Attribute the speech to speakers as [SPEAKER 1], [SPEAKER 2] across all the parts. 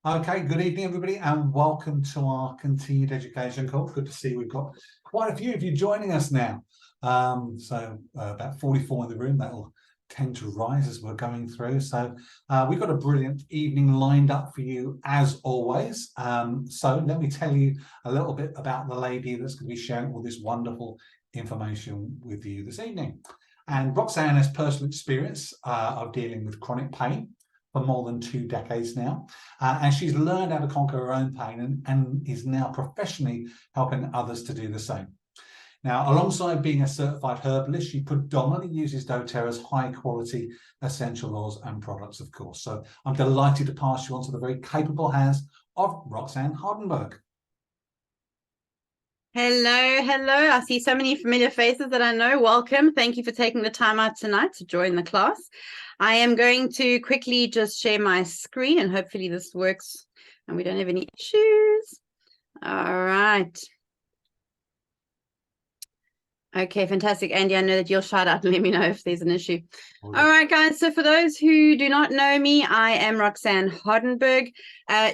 [SPEAKER 1] Okay, good evening, everybody, and welcome to our continued education call. Good to see we've got quite a few of you joining us now. About 44 in the room. That'll tend to rise as we're going through. We've got a brilliant evening lined up for you as always. So let me tell you a little bit about the lady that's going to be sharing all this wonderful information with you this evening. And Roxeanne has personal experience of dealing with chronic pain for more than 2 decades now. And she's learned how to conquer her own pain and is now professionally helping others to do the same. Now, alongside being a certified herbalist, she predominantly uses doTERRA's high quality essential oils and products, of course. So I'm delighted to pass you on to the very capable hands of Roxeanne Hardenburg.
[SPEAKER 2] Hello, hello. I see so many familiar faces that I know. Welcome. Thank you for taking the time out tonight to join the class. I am going to quickly just share my screen and hopefully this works and we don't have any issues. All right. Okay, fantastic. Andy, I know that you'll shout out and let me know if there's an issue. All right, guys. So for those who do not know me, I am Roxeanne Hardenburg.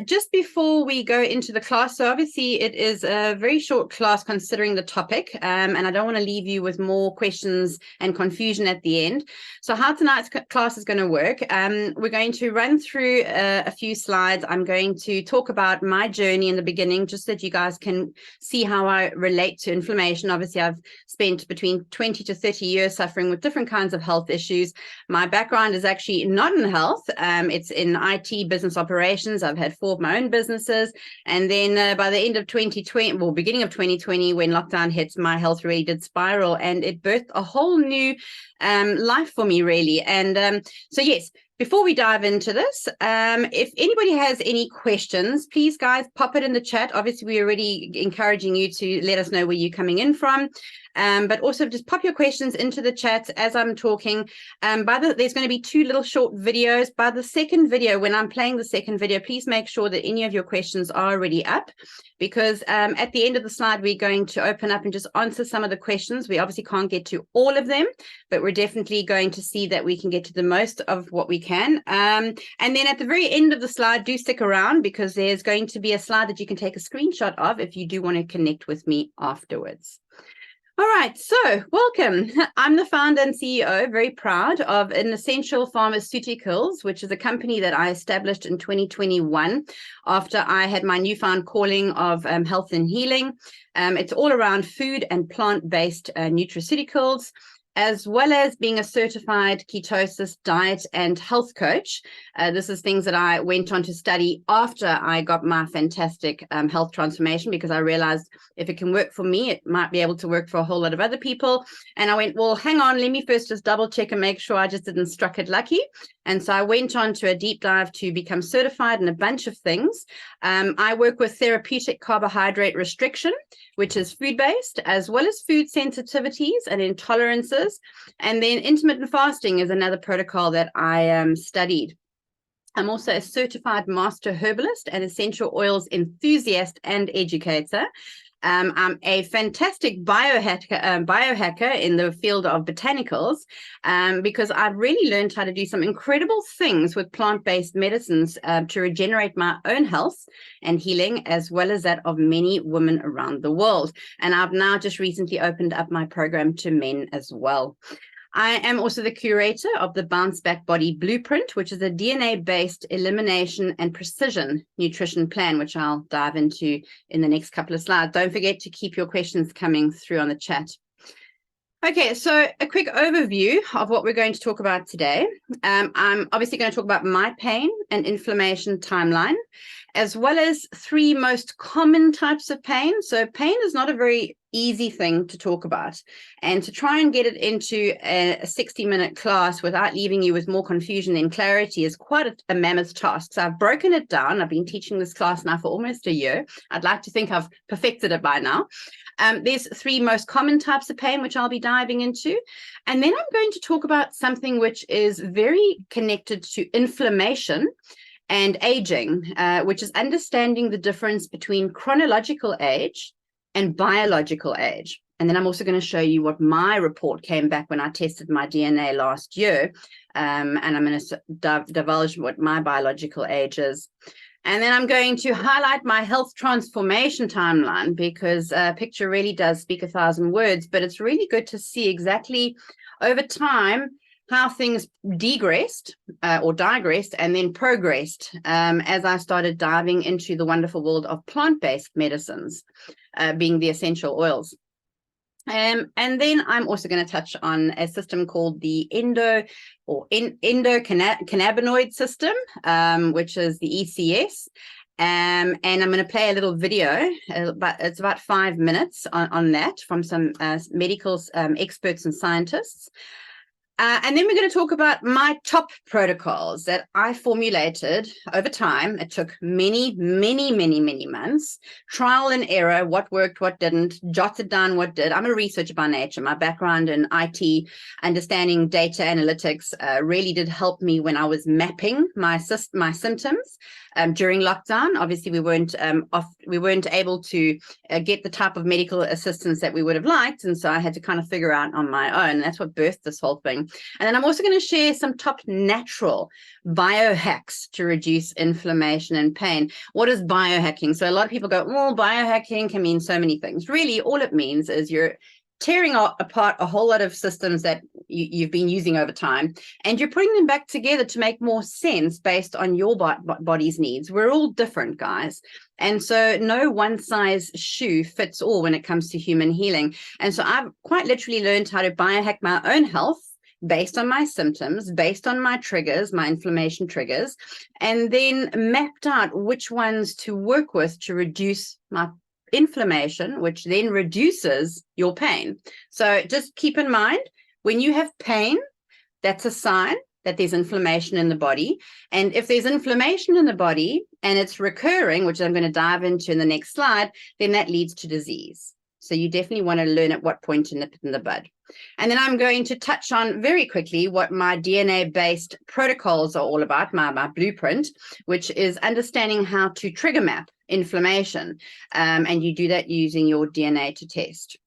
[SPEAKER 2] Just before we go into the class, so obviously it is a very short class considering the topic, and I don't want to leave you with more questions and confusion at the end. So how tonight's class is going to work, we're going to run through a few slides. I'm going to talk about my journey in the beginning, just so that you guys can see how I relate to inflammation. Obviously, I've spent between 20 to 30 years suffering with different kinds of health issues. My background is actually not in health. It's in IT, business operations. I've had 4 of my own businesses. And then by the end of 2020, well, beginning of 2020, when lockdown hit, my health really did spiral and it birthed a whole new life for me, really. And so, yes, before we dive into this, if anybody has any questions, please, guys, pop it in the chat. Obviously, we're already encouraging you to let us know where you're coming in from. But also just pop your questions into the chat as I'm talking. There's going to be 2 little short videos. By the second video, when I'm playing the second video, please make sure that any of your questions are already up, because at the end of the slide, we're going to open up and just answer some of the questions. We obviously can't get to all of them, but we're definitely going to see that we can get to the most of what we can. And then at the very end of the slide, do stick around, because there's going to be a slide that you can take a screenshot of if you do want to connect with me afterwards. All right, so welcome. I'm the founder and CEO, very proud of An Essential Pharmaceuticals, which is a company that I established in 2021 after I had my newfound calling of health and healing. It's all around food and plant-based nutraceuticals, as well as being a certified ketosis diet and health coach. This is things that I went on to study after I got my fantastic health transformation, because I realized if it can work for me, it might be able to work for a whole lot of other people. And I went, well, hang on, let me first just double check and make sure I just didn't struck it lucky. And so I went on to a deep dive to become certified in a bunch of things. I work with therapeutic carbohydrate restriction, which is food-based, as well as food sensitivities and intolerances. And then intermittent fasting is another protocol that I studied. I'm also a certified master herbalist and essential oils enthusiast and educator. I'm a fantastic biohacker in the field of botanicals, because I've really learned how to do some incredible things with plant-based medicines to regenerate my own health and healing, as well as that of many women around the world. And I've now just recently opened up my program to men as well. I am also the curator of the Bounce Back Body Blueprint, which is a DNA-based elimination and precision nutrition plan, which I'll dive into in the next couple of slides. Don't forget to keep your questions coming through on the chat. Okay, so a quick overview of what we're going to talk about today. I'm obviously going to talk about my pain and inflammation timeline, as well as 3 most common types of pain. So pain is not a very easy thing to talk about, and to try and get it into a 60-minute class without leaving you with more confusion than clarity is quite a mammoth task. So I've broken it down. I've been teaching this class now for almost a year. I'd like to think I've perfected it by now. There's 3 most common types of pain, which I'll be diving into. And then I'm going to talk about something which is very connected to inflammation and aging, which is understanding the difference between chronological age and biological age. And then I'm also going to show you what my report came back when I tested my DNA last year. And I'm going to divulge what my biological age is. And then I'm going to highlight my health transformation timeline, because a picture really does speak 1,000 words, but it's really good to see exactly over time how things degressed or digressed and then progressed as I started diving into the wonderful world of plant-based medicines, being the essential oils. And then I'm also going to touch on a system called the endocannabinoid system, which is the ECS. And I'm going to play a little video, but it's about 5 minutes on that from some medical experts and scientists. And then we're going to talk about my top protocols that I formulated over time. It took many months, trial and error, what worked, what didn't, jotted down what did. I'm a researcher by nature. My background in IT, understanding data analytics really did help me when I was mapping my symptoms. During lockdown, obviously, we weren't able to get the type of medical assistance that we would have liked, and so I had to kind of figure out on my own. And that's what birthed this whole thing. And then I'm also going to share some top natural biohacks to reduce inflammation and pain. What is biohacking? So a lot of people go, "Oh, biohacking can mean so many things." Really, all it means is you're tearing apart a whole lot of systems that you've been using over time, and you're putting them back together to make more sense based on your body's needs. We're all different, guys. And so no one size shoe fits all when it comes to human healing. And so I've quite literally learned how to biohack my own health based on my symptoms, based on my triggers, my inflammation triggers, and then mapped out which ones to work with to reduce my inflammation, which then reduces your pain. So just keep in mind, when you have pain, that's a sign that there's inflammation in the body. And if there's inflammation in the body and it's recurring, which I'm going to dive into in the next slide, then that leads to disease. So you definitely want to learn at what point to nip it in the bud. And then I'm going to touch on very quickly what my DNA-based protocols are all about, my blueprint, which is understanding how to trigger map inflammation. And you do that using your DNA to test.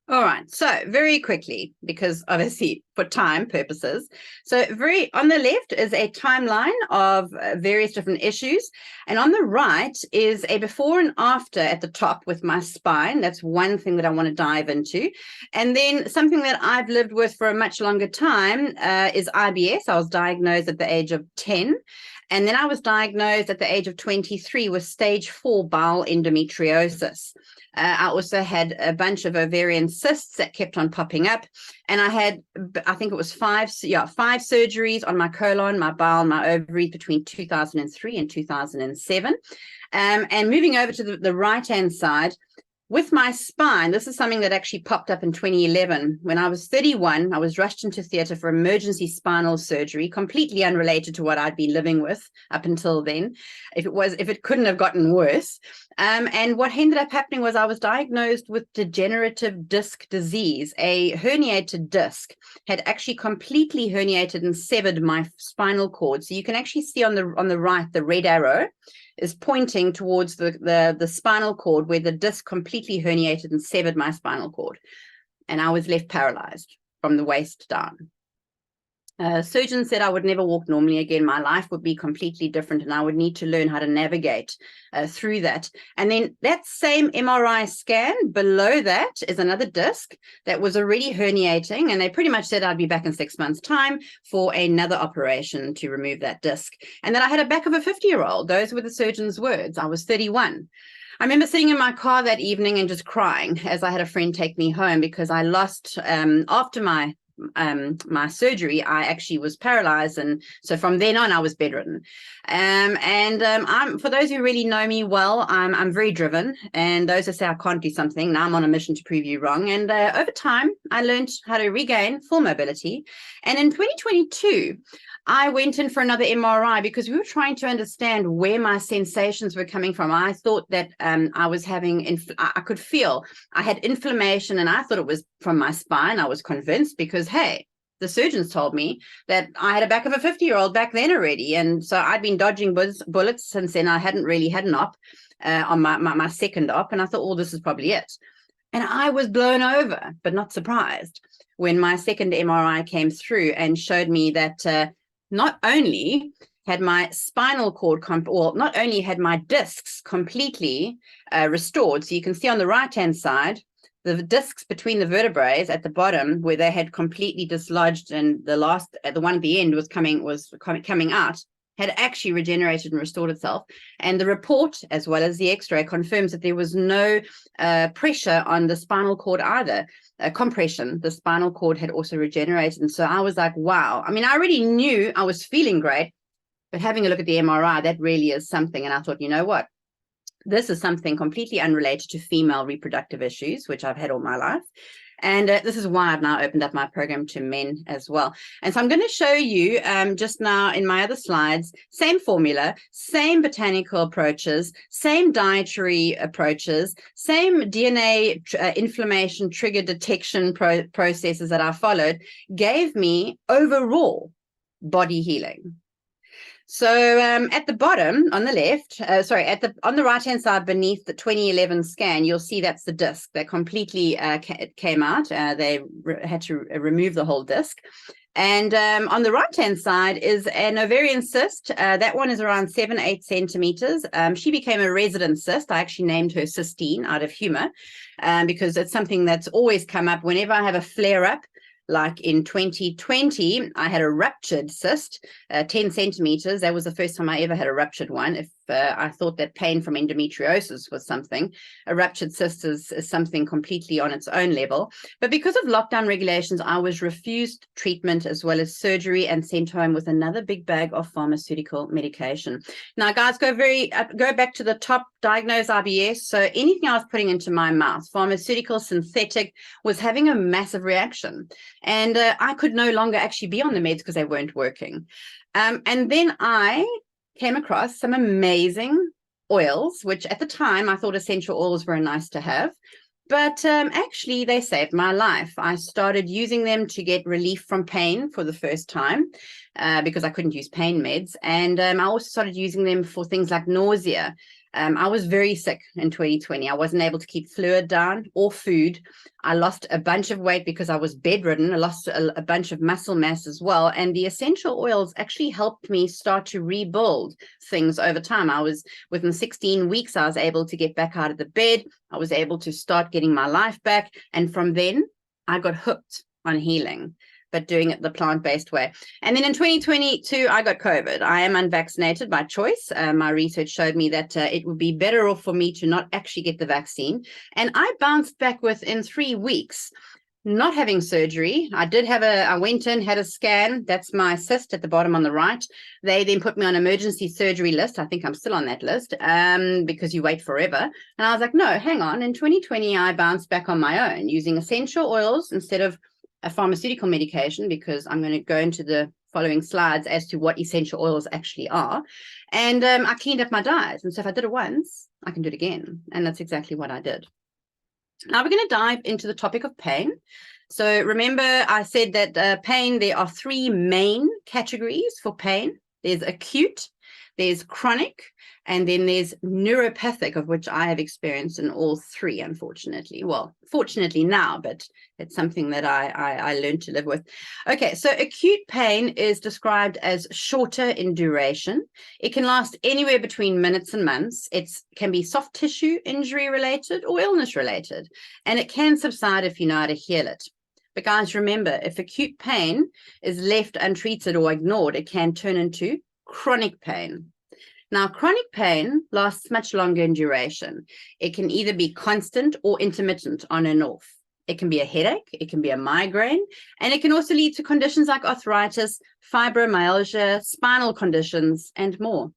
[SPEAKER 2] All right, so very quickly, because obviously for time purposes. So on the left is a timeline of various different issues. And on the right is a before and after at the top with my spine. That's one thing that I want to dive into. And then something that I've lived with for a much longer time is IBS. I was diagnosed at the age of 10. And then I was diagnosed at the age of 23 with stage 4 bowel endometriosis. I also had a bunch of ovarian cysts that kept on popping up. And I had, I think it was five surgeries on my colon, my bowel, my ovaries between 2003 and 2007. And moving over to the right-hand side, with my spine, this is something that actually popped up in 2011. When I was 31, I was rushed into theatre for emergency spinal surgery, completely unrelated to what I'd been living with up until then, if it couldn't have gotten worse. And what ended up happening was I was diagnosed with degenerative disc disease. A herniated disc had actually completely herniated and severed my spinal cord. So you can actually see on the right, the red arrow is pointing towards the spinal cord where the disc completely herniated and severed my spinal cord. And I was left paralyzed from the waist down. Surgeon said I would never walk normally again. My life would be completely different and I would need to learn how to navigate through that. And then that same MRI scan below that is another disc that was already herniating. And they pretty much said I'd be back in 6 months' time for another operation to remove that disc. And then I had a back of a 50-year-old. Those were the surgeon's words. I was 31. I remember sitting in my car that evening and just crying as I had a friend take me home because I lost, after my surgery, I actually was paralyzed, and so from then on I was bedridden. I'm, for those who really know me well, I'm very driven, and those who say I can't do something, now I'm on a mission to prove you wrong. And over time I learned how to regain full mobility, and in 2022 I went in for another MRI because we were trying to understand where my sensations were coming from. I thought that I was having, I could feel I had inflammation, and I thought it was from my spine. I was convinced because, hey, the surgeons told me that I had a back of a 50-year-old back then already. And so I'd been dodging bullets since then. I hadn't really had an op on my second op. And I thought, oh, this is probably it. And I was blown over, but not surprised when my second MRI came through and showed me that not only had my spinal cord, not only had my discs completely restored. So you can see on the right-hand side, the discs between the vertebrae at the bottom where they had completely dislodged, and the one at the end was coming out, had actually regenerated and restored itself. And the report, as well as the x-ray, confirms that there was no pressure on the spinal cord either. Compression, the spinal cord had also regenerated. And so I was like, wow. I mean, I already knew I was feeling great, but having a look at the MRI, that really is something. And I thought, you know what? This is something completely unrelated to female reproductive issues, which I've had all my life. And this is why I've now opened up my program to men as well. And so I'm going to show you just now in my other slides, same formula, same botanical approaches, same dietary approaches, same DNA inflammation trigger detection processes that I followed, gave me overall body healing. So at the bottom on the left, on the right-hand side beneath the 2011 scan, you'll see that's the disc that completely came out. They had to remove the whole disc. And on the right-hand side is an ovarian cyst. That one is around 7-8 centimeters. She became a resident cyst. I actually named her Cystine out of humor because it's something that's always come up whenever I have a flare-up. Like in 2020, I had a ruptured cyst, 10 centimeters. That was the first time I ever had a ruptured one. If I thought that pain from endometriosis was something, a ruptured cyst is something completely on its own level. But because of lockdown regulations, I was refused treatment as well as surgery and sent home with another big bag of pharmaceutical medication. Now, guys, go back to the top, diagnosed IBS. So anything I was putting into my mouth, pharmaceutical, synthetic, was having a massive reaction. And I could no longer actually be on the meds because they weren't working. And then I came across some amazing oils, which at the time I thought essential oils were nice to have. But actually, they saved my life. I started using them to get relief from pain for the first time because I couldn't use pain meds. And I also started using them for things like nausea. I was very sick in 2020. I wasn't able to keep fluid down or food. I lost a bunch of weight because I was bedridden. I lost a bunch of muscle mass as well. And the essential oils actually helped me start to rebuild things over time. Within 16 weeks, I was able to get back out of the bed. I was able to start getting my life back. And from then, I got hooked on healing, but doing it the plant-based way. And then in 2022, I got COVID. I am unvaccinated by choice. My research showed me that it would be better off for me to not actually get the vaccine. And I bounced back within 3 weeks, not having surgery. I went in, had a scan. That's my cyst at the bottom on the right. They then put me on emergency surgery list. I think I'm still on that list because you wait forever. And I was like, no, hang on. In 2020, I bounced back on my own using essential oils instead of a pharmaceutical medication, because I'm going to go into the following slides as to what essential oils actually are. And I cleaned up my diet. And so if I did it once, I can do it again. And that's exactly what I did. Now we're going to dive into the topic of pain. So remember, I said that pain, there are 3 main categories for pain. There's acute, there's chronic, and then there's neuropathic, of which I have experienced in all 3, unfortunately. Well, fortunately now, but it's something that I learned to live with. Okay, so acute pain is described as shorter in duration. It can last anywhere between minutes and months. It can be soft tissue injury related or illness related, and it can subside if you know how to heal it. But guys, remember, if acute pain is left untreated or ignored, it can turn into chronic pain. Now, chronic pain lasts much longer in duration. It can either be constant or intermittent, on and off. It can be a headache, it can be a migraine, and it can also lead to conditions like arthritis, fibromyalgia, spinal conditions, and more.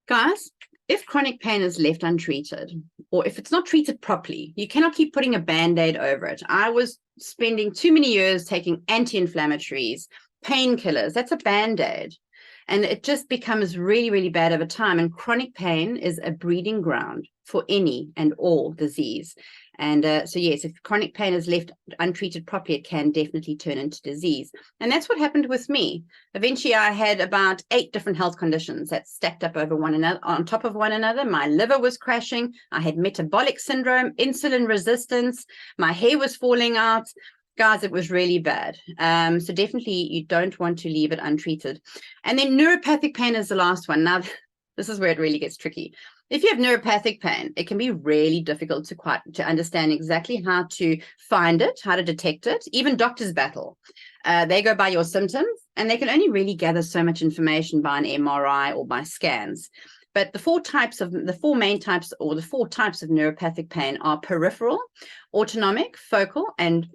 [SPEAKER 2] Guys, if chronic pain is left untreated, or if it's not treated properly, you cannot keep putting a Band-Aid over it. I was spending too many years taking anti-inflammatories, painkillers. That's a Band-Aid. And it just becomes really, really bad over time. And chronic pain is a breeding ground for any and all disease. And so, yes, if chronic pain is left untreated properly, it can definitely turn into disease. And that's what happened with me. Eventually, I had about 8 different health conditions that stacked up over one another, on top of one another. My liver was crashing. I had metabolic syndrome, insulin resistance. My hair was falling out. guys, it was really bad. So definitely you don't want to leave it untreated. And then neuropathic pain is the last one. Now, this is where it really gets tricky. If you have neuropathic pain, it can be really difficult to understand exactly how to find it, how to detect it. Even doctors battle. They go by your symptoms, and they can only really gather so much information by an MRI or by scans. But the four main types of neuropathic pain are peripheral, autonomic, focal, and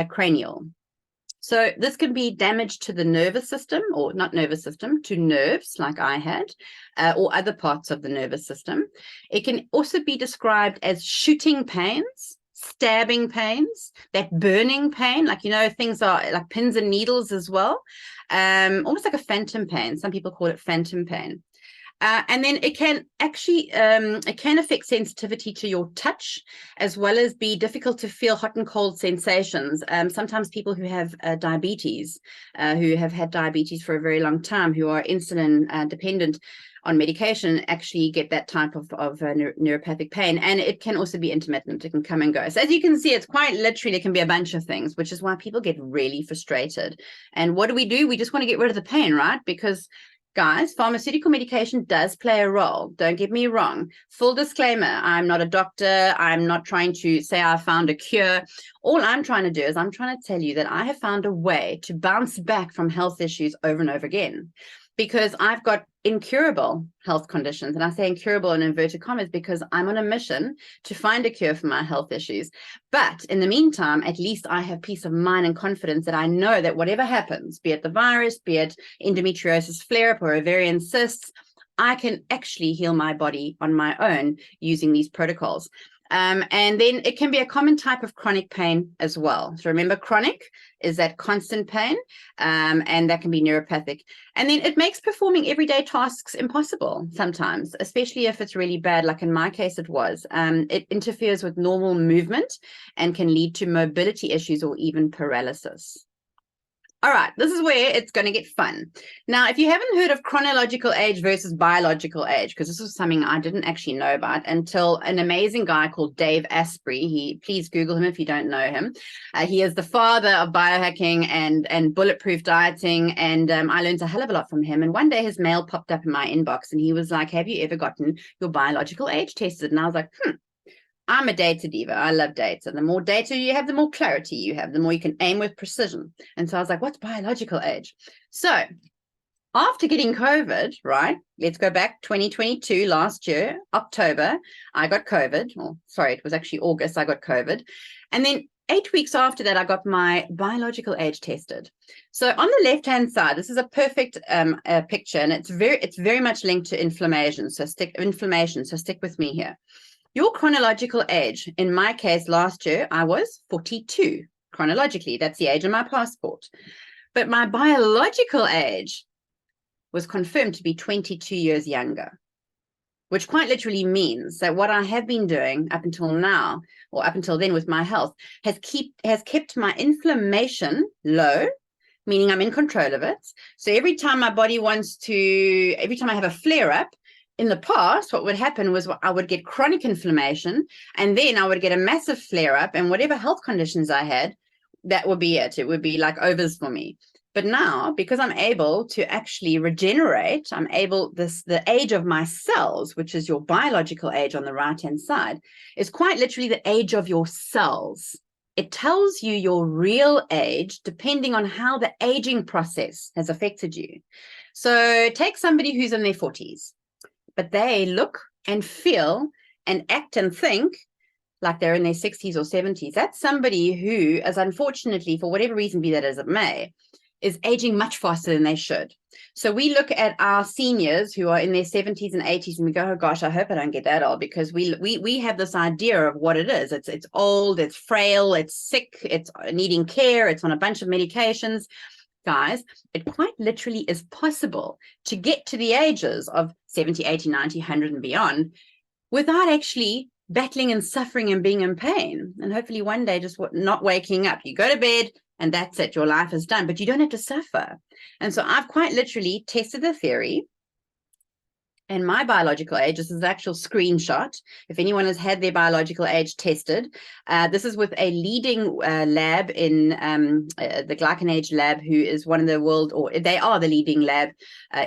[SPEAKER 2] cranial. So this can be damage to the nervous system, or not nervous system, to nerves like I had, or other parts of the nervous system. It can also be described as shooting pains, stabbing pains, that burning pain, like, things are like pins and needles as well, almost like a phantom pain. Some people call it phantom pain. And then it can affect sensitivity to your touch, as well as be difficult to feel hot and cold sensations. Sometimes people who have diabetes, who have had diabetes for a very long time, who are insulin dependent on medication, actually get that type of neuropathic pain. And it can also be intermittent. It can come and go. So as you can see, it's quite literally, it can be a bunch of things, which is why people get really frustrated. And what do? We just want to get rid of the pain, right? Because guys, pharmaceutical medication does play a role. Don't get me wrong. Full disclaimer, I'm not a doctor. I'm not trying to say I found a cure. All I'm trying to do is I'm trying to tell you that I have found a way to bounce back from health issues over and over again, because I've got incurable health conditions. And I say incurable in inverted commas because I'm on a mission to find a cure for my health issues. But in the meantime, at least I have peace of mind and confidence that I know that whatever happens, be it the virus, be it endometriosis flare-up or ovarian cysts, I can actually heal my body on my own using these protocols. And then it can be a common type of chronic pain as well. So remember, chronic is that constant pain, and that can be neuropathic. And then it makes performing everyday tasks impossible sometimes, especially if it's really bad, like in my case it was. It interferes with normal movement and can lead to mobility issues or even paralysis. All right, this is where it's going to get fun. Now, if you haven't heard of chronological age versus biological age, because this was something I didn't actually know about until an amazing guy called Dave Asprey, please Google him if you don't know him. He is the father of biohacking and bulletproof dieting, and I learned a hell of a lot from him. And one day his mail popped up in my inbox, and he was like, have you ever gotten your biological age tested? And I was like, I'm a data diva. I love data. The more data you have, the more clarity you have, the more you can aim with precision. And so I was like, what's biological age? So after getting COVID, right, let's go back 2022, last year, October, I got COVID. Or sorry, it was actually August, I got COVID. And then 8 weeks after that, I got my biological age tested. So on the left-hand side, this is a perfect picture, and it's very much linked to inflammation. So stick with me here. Your chronological age, in my case, last year, I was 42 chronologically. That's the age of my passport. But my biological age was confirmed to be 22 years younger, which quite literally means that what I have been doing up until now, or up until then with my health, has kept my inflammation low, meaning I'm in control of it. So every time I have a flare-up, in the past, what would happen was I would get chronic inflammation, and then I would get a massive flare-up, and whatever health conditions I had, that would be it. It would be like overs for me. But now, because I'm able to actually regenerate, the age of my cells, which is your biological age on the right-hand side, is quite literally the age of your cells. It tells you your real age depending on how the aging process has affected you. So take somebody who's in their 40s. But they look and feel and act and think like they're in their 60s or 70s. That's somebody who, as unfortunately, for whatever reason, be that as it may, is aging much faster than they should. So we look at our seniors who are in their 70s and 80s, and we go, oh gosh, I hope I don't get that old, because we have this idea of what it is. It's old, it's frail, it's sick, it's needing care, it's on a bunch of medications. Guys, it quite literally is possible to get to the ages of 70, 80, 90, 100 and beyond without actually battling and suffering and being in pain. And hopefully one day just not waking up. You go to bed and that's it. Your life is done, but you don't have to suffer. And so I've quite literally tested the theory. And my biological age, this is the actual screenshot. If anyone has had their biological age tested, this is with a leading lab in the GlycanAge lab, who is one of the world, or they are the leading lab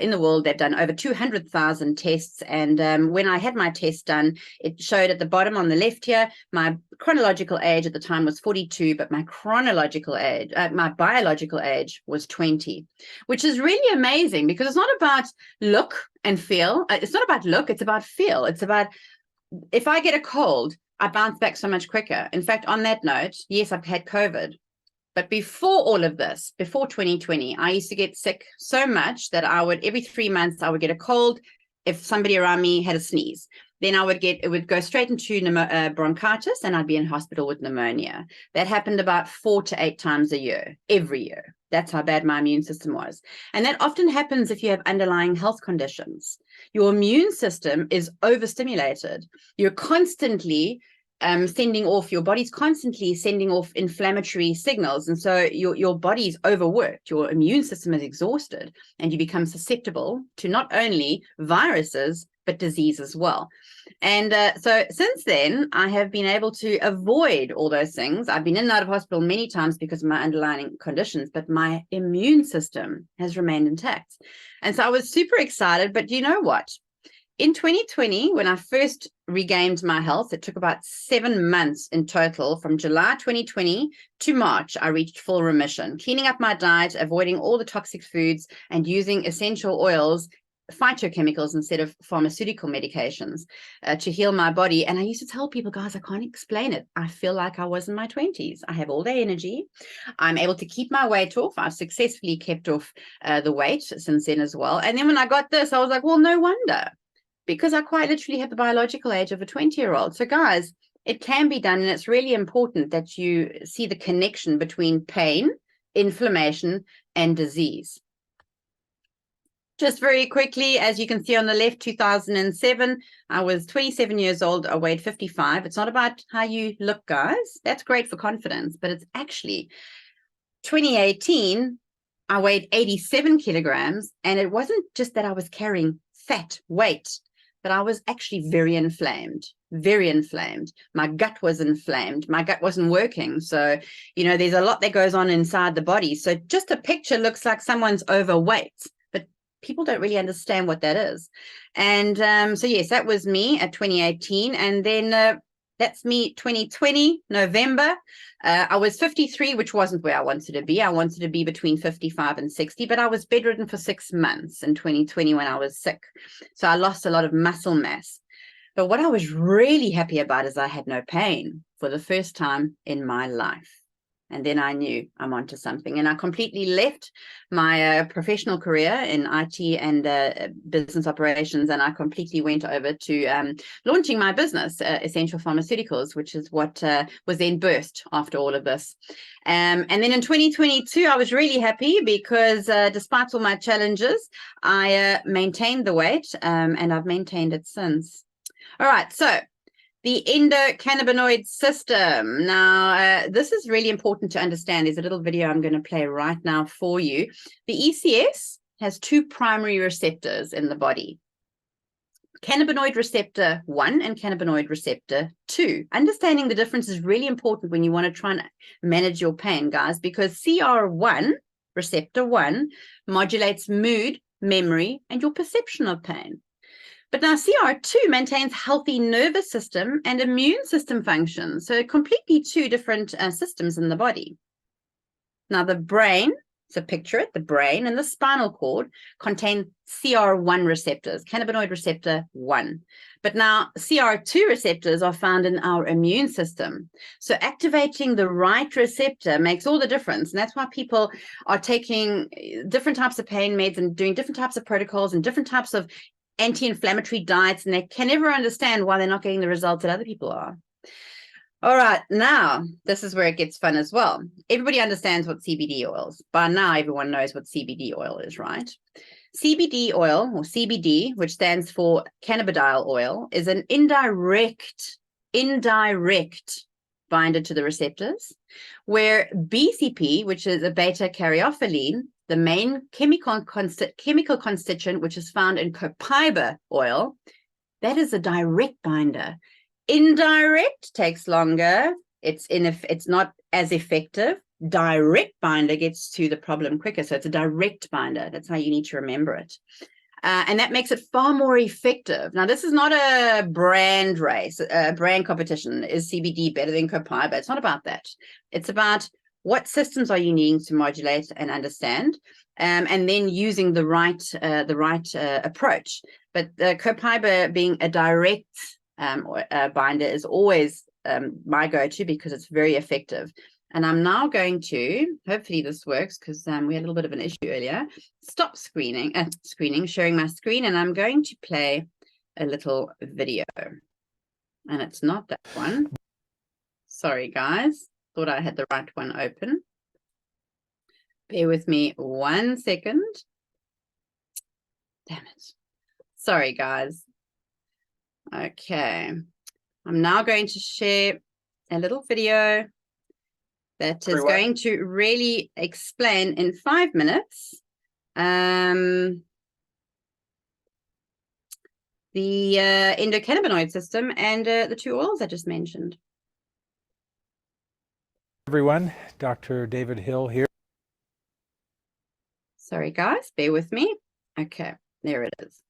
[SPEAKER 2] in the world. They've done over 200,000 tests. And when I had my test done, it showed at the bottom on the left here, my chronological age at the time was 42, but my chronological age, my biological age was 20, which is really amazing because it's not about look and feel. It's not about look, it's about feel. It's about, if I get a cold, I bounce back so much quicker. In fact, on that note, yes, I've had COVID, but before all of this, before 2020, I used to get sick so much that I would, every 3 months, I would get a cold if somebody around me had a sneeze. Then it would go straight into bronchitis, and I'd be in hospital with pneumonia. That happened about 4 to 8 times a year, every year. That's how bad my immune system was. And that often happens if you have underlying health conditions. Your immune system is overstimulated. You're constantly your body's constantly sending off inflammatory signals. And so your body's overworked, your immune system is exhausted, and you become susceptible to not only viruses, but disease as well. And so since then, I have been able to avoid all those things. I've been in and out of hospital many times because of my underlying conditions, but my immune system has remained intact. And so I was super excited, but you know what? In 2020, when I first regained my health, it took about 7 months in total. From July 2020 to March, I reached full remission, cleaning up my diet, avoiding all the toxic foods, and using essential oils, phytochemicals instead of pharmaceutical medications to heal my body. And I used to tell people, guys, I can't explain it. I feel like I was in my 20s. I have all day energy. I'm able to keep my weight off. I've successfully kept off the weight since then as well. And then when I got this, I was like, well, no wonder, because I quite literally have the biological age of a 20-year-old. So guys, it can be done. And it's really important that you see the connection between pain, inflammation, and disease. Just very quickly, as you can see on the left, 2007, I was 27 years old. I weighed 55. It's not about how you look, guys. That's great for confidence, but it's actually 2018, I weighed 87 kilograms. And it wasn't just that I was carrying fat weight, but I was actually very inflamed, very inflamed. My gut was inflamed. My gut wasn't working. So, there's a lot that goes on inside the body. So just a picture looks like someone's overweight, but people don't really understand what that is. And so, yes, that was me at 2018. And then that's me 2020, November. I was 53, which wasn't where I wanted to be. I wanted to be between 55 and 60, but I was bedridden for 6 months in 2020 when I was sick. So I lost a lot of muscle mass. But what I was really happy about is I had no pain for the first time in my life. And then I knew I'm onto something. And I completely left my professional career in IT and business operations. And I completely went over to launching my business, Essential Pharmaceuticals, which is what was then birthed after all of this. And then in 2022, I was really happy because despite all my challenges, I maintained the weight and I've maintained it since. All right. So the endocannabinoid system. Now, this is really important to understand. There's a little video I'm going to play right now for you. The ECS has 2 primary receptors in the body. Cannabinoid receptor 1 and cannabinoid receptor 2. Understanding the difference is really important when you want to try and manage your pain, guys, because CR1, receptor 1, modulates mood, memory, and your perception of pain. But now CR2 maintains healthy nervous system and immune system functions. So completely 2 different systems in the body. Now the brain, so picture it, the brain and the spinal cord contain CR1 receptors, cannabinoid receptor 1. But now CR2 receptors are found in our immune system. So activating the right receptor makes all the difference. And that's why people are taking different types of pain meds and doing different types of protocols and different types of anti-inflammatory diets, and they can never understand why they're not getting the results that other people are. All right, now this is where it gets fun as well. Everybody understands what CBD oil is. By now, everyone knows what CBD oil is, right? CBD oil, or CBD, which stands for cannabidiol oil, is an indirect binder to the receptors, where BCP, which is a beta-caryophyllene, the main chemical constituent, which is found in copaiba oil, that is a direct binder. Indirect takes longer. It's not as effective. Direct binder gets to the problem quicker. So it's a direct binder. That's how you need to remember it. And that makes it far more effective. Now, this is not a brand race, a brand competition. Is CBD better than copaiba? It's not about that. It's about what systems are you needing to modulate and understand, and then using the right approach. But the copaiba being a direct binder is always my go-to because it's very effective. And I'm now going to, hopefully this works because we had a little bit of an issue earlier, stop sharing my screen, and I'm going to play a little video. And it's not that one. Sorry, guys. Thought I had the right one open. Bear with me 1 second. Damn it. Sorry, guys. Okay. I'm now going to share a little video that is going to really explain in 5 minutes the endocannabinoid system and the two oils I just mentioned.
[SPEAKER 3] Everyone, Dr. David Hill here.
[SPEAKER 2] Sorry, guys, bear with me. Okay, there it is.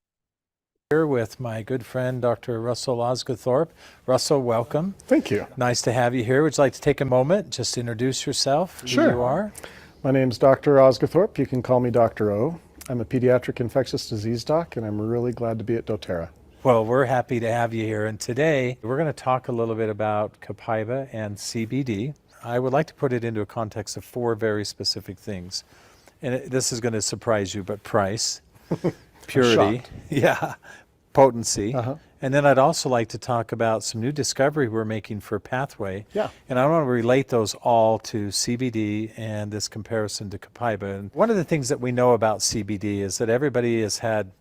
[SPEAKER 3] Here with my good friend, Dr. Russell Osgothorpe. Russell, welcome.
[SPEAKER 4] Thank you.
[SPEAKER 3] Nice to have you here. Would you like to take a moment, just introduce yourself, who
[SPEAKER 4] Sure.
[SPEAKER 3] you are?
[SPEAKER 4] My name's Dr. Osgothorpe. You can call me Dr. O. I'm a pediatric infectious disease doc, and I'm really glad to be at doTERRA.
[SPEAKER 3] Well, we're happy to have you here. And today, we're going to talk a little bit about copaiba and CBD. I would like to put it into a context of 4 very specific things. And this is going to surprise you, but price, purity, potency. And then I'd also like to talk about some new discovery we're making for pathway.
[SPEAKER 4] Yeah.
[SPEAKER 3] And I want to relate those all to CBD and this comparison to copaiba. And one of the things that we know about CBD is that everybody has had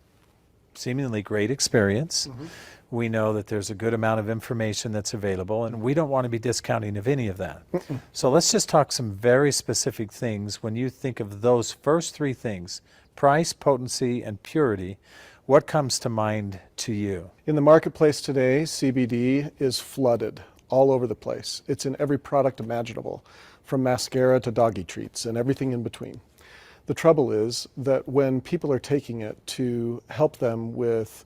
[SPEAKER 3] seemingly great experience. We know that there's a good amount of information that's available, and we don't want to be discounting of any of that. So let's just talk some very specific things. When you think of those first 3 things, price, potency, and purity, what comes to mind to you?
[SPEAKER 4] In the marketplace today, CBD is flooded all over the place. It's in every product imaginable, from mascara to doggy treats and everything in between. The trouble is that when people are taking it to help them with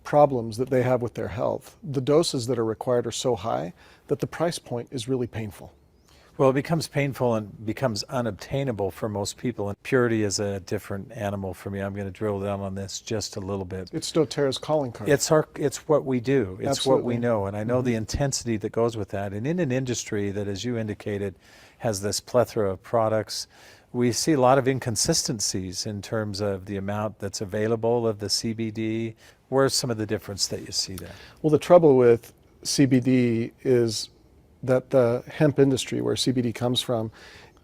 [SPEAKER 4] problems that they have with their health, the doses that are required are so high that the price point is really painful.
[SPEAKER 3] Well, it becomes painful and becomes unobtainable for most people. And purity is a different animal for me. I'm going to drill down on this just a little bit.
[SPEAKER 4] It's doTERRA's calling card.
[SPEAKER 3] It's what we do. It's
[SPEAKER 4] Absolutely.
[SPEAKER 3] what we know. And I know the intensity that goes with that. And in an industry that, as you indicated, has this plethora of products, we see a lot of inconsistencies in terms of the amount that's available of the CBD. Where's some of the difference that you see there?
[SPEAKER 4] Well, the trouble with CBD is that the hemp industry, where CBD comes from,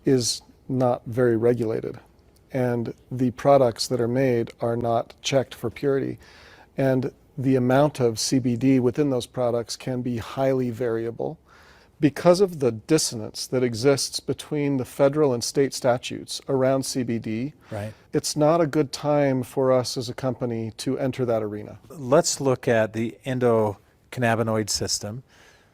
[SPEAKER 4] is not very regulated. And the products that are made are not checked for purity. And the amount of CBD within those products can be highly variable. Because of the dissonance that exists between the federal and state statutes around CBD,
[SPEAKER 3] Right.
[SPEAKER 4] It's not a good time for us as a company to enter that arena.
[SPEAKER 3] Let's look at the endocannabinoid system.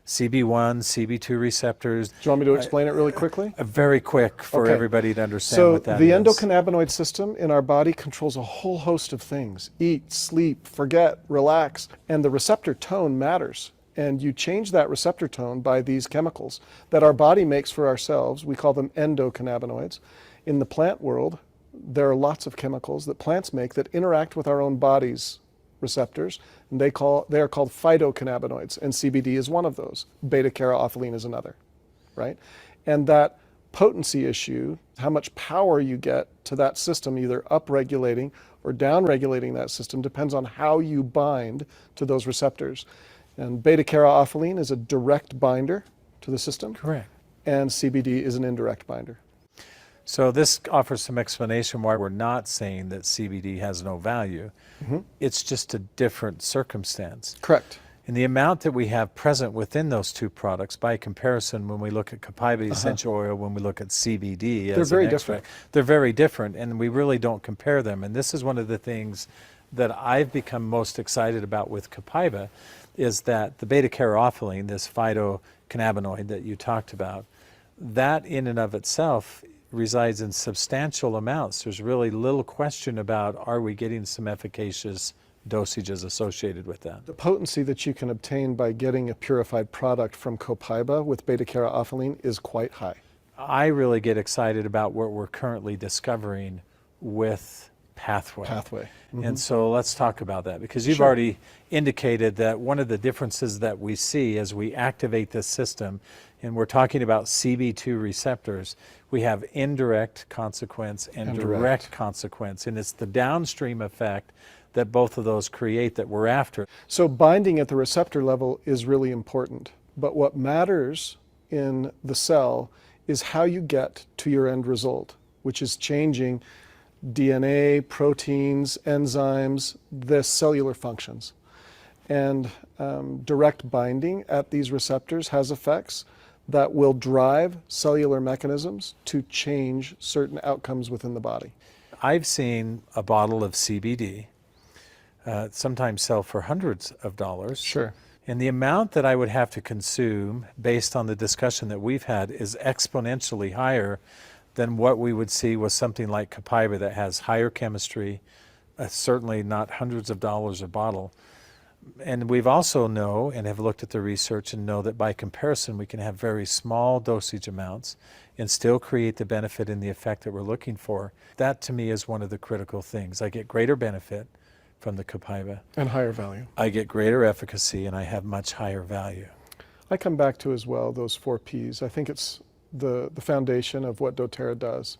[SPEAKER 3] CB1, CB2 receptors.
[SPEAKER 4] Do you want me to explain it really quickly?
[SPEAKER 3] Very quick for
[SPEAKER 4] Okay.
[SPEAKER 3] everybody to understand
[SPEAKER 4] So
[SPEAKER 3] what that
[SPEAKER 4] the
[SPEAKER 3] is.
[SPEAKER 4] endocannabinoid system in our body controls a whole host of things. Eat, sleep, forget, relax. And the receptor tone matters. And you change that receptor tone by these chemicals that our body makes for ourselves. We call them endocannabinoids. In the plant world, there are lots of chemicals that plants make that interact with our own body's receptors, and they are called phytocannabinoids, and CBD is one of those. Beta-caryophyllene is another, right? And that potency issue, how much power you get to that system, either upregulating or downregulating that system, depends on how you bind to those receptors. And beta-caryophyllene is a direct binder to the system.
[SPEAKER 3] Correct.
[SPEAKER 4] And CBD is an indirect binder.
[SPEAKER 3] So this offers some explanation why we're not saying that CBD has no value. It's just a different circumstance.
[SPEAKER 4] Correct.
[SPEAKER 3] And the amount that we have present within those two products, by comparison, when we look at copaiba essential oil, when we look at CBD as
[SPEAKER 4] very
[SPEAKER 3] an extract,
[SPEAKER 4] different.
[SPEAKER 3] they're very different, and we really don't compare them. And this is one of the things that I've become most excited about with copaiba, is that the beta-caryophyllene, this phytocannabinoid that you talked about, that in and of itself resides in substantial amounts. There's really little question about, are we getting some efficacious dosages associated with that.
[SPEAKER 4] The potency that you can obtain by getting a purified product from copaiba with beta-caryophyllene is quite high.
[SPEAKER 3] I really get excited about what we're currently discovering with Pathway. And so let's talk about that, because you've already indicated that one of the differences that we see as we activate this system, and we're talking about CB2 receptors, we have indirect consequence and direct consequence, and it's the downstream effect that both of those create that we're after.
[SPEAKER 4] So binding at the receptor level is really important, but what matters in the cell is how you get to your end result, which is changing DNA, proteins, enzymes, the cellular functions. And direct binding at these receptors has effects that will drive cellular mechanisms to change certain outcomes within the body.
[SPEAKER 3] I've seen a bottle of CBD sometimes sell for hundreds of dollars.
[SPEAKER 4] Sure.
[SPEAKER 3] And the amount that I would have to consume based on the discussion that we've had is exponentially higher than what we would see with something like copaiba that has higher chemistry, certainly not hundreds of dollars a bottle. And we've also know and have looked at the research and know that by comparison we can have very small dosage amounts and still create the benefit and the effect that we're looking for. That to me is one of the critical things. I get greater benefit from the copaiba.
[SPEAKER 4] And higher value.
[SPEAKER 3] I get greater efficacy and I have much higher value.
[SPEAKER 4] I come back to as well those 4 Ps. I think it's the foundation of what doTERRA does.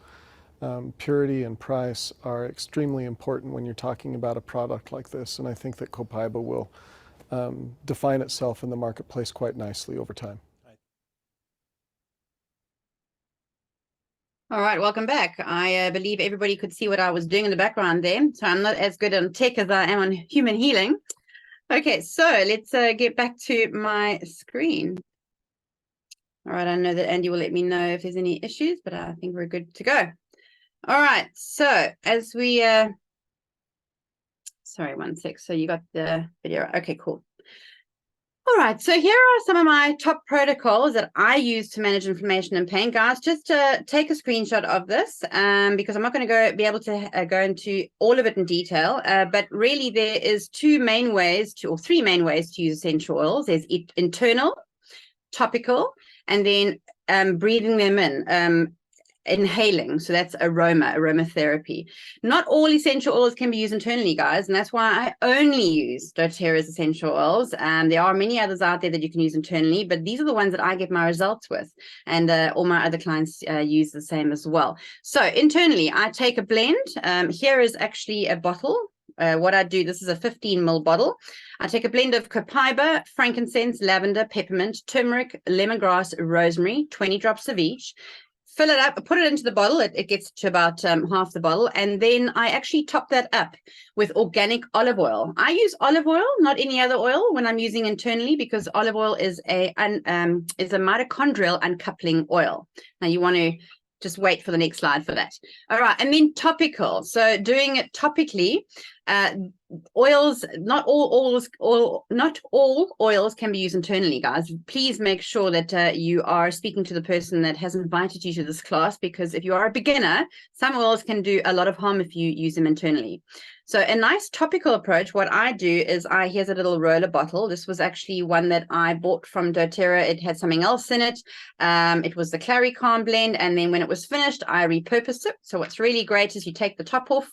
[SPEAKER 4] Purity and price are extremely important when you're talking about a product like this, and I think that copaiba will define itself in the marketplace quite nicely over time.
[SPEAKER 2] All right, welcome back. I believe everybody could see what I was doing in the background there. So I'm not as good on tech as I am on human healing. Okay, so let's get back to my screen. All right, I know that Andy will let me know if there's any issues, but I think we're good to go. All right, so as we, sorry, one sec. So you got the video. Okay, cool. All right, so here are some of my top protocols that I use to manage inflammation and pain, guys. Just to take a screenshot of this, because I'm not going to be able to go into all of it in detail. But really, there is 3 main ways to use essential oils. There's internal, topical, and then breathing them in. Inhaling, so that's aromatherapy. Not all essential oils can be used internally, guys, and that's why I only use doTERRA's essential oils. There are many others out there that you can use internally, but these are the ones that I get my results with, and all my other clients use the same as well. So internally, I take a blend. Here is actually a bottle. What I do, this is a 15 ml bottle. I take a blend of copaiba, frankincense, lavender, peppermint, turmeric, lemongrass, rosemary, 20 drops of each. Fill it up, put it into the bottle. It gets to about half the bottle. And then I actually top that up with organic olive oil. I use olive oil, not any other oil, when I'm using internally, because olive oil is a mitochondrial uncoupling oil. Now you want to just wait for the next slide for that. All right, and then topical. So doing it topically, oils, not all oils can be used internally, guys. Please make sure that you are speaking to the person that has invited you to this class, because if you are a beginner, some oils can do a lot of harm if you use them internally. So a nice topical approach, what I do is here's a little roller bottle. This was actually one that I bought from doTERRA. It had something else in it. It was the Claricon blend. And then when it was finished, I repurposed it. So what's really great is you take the top off,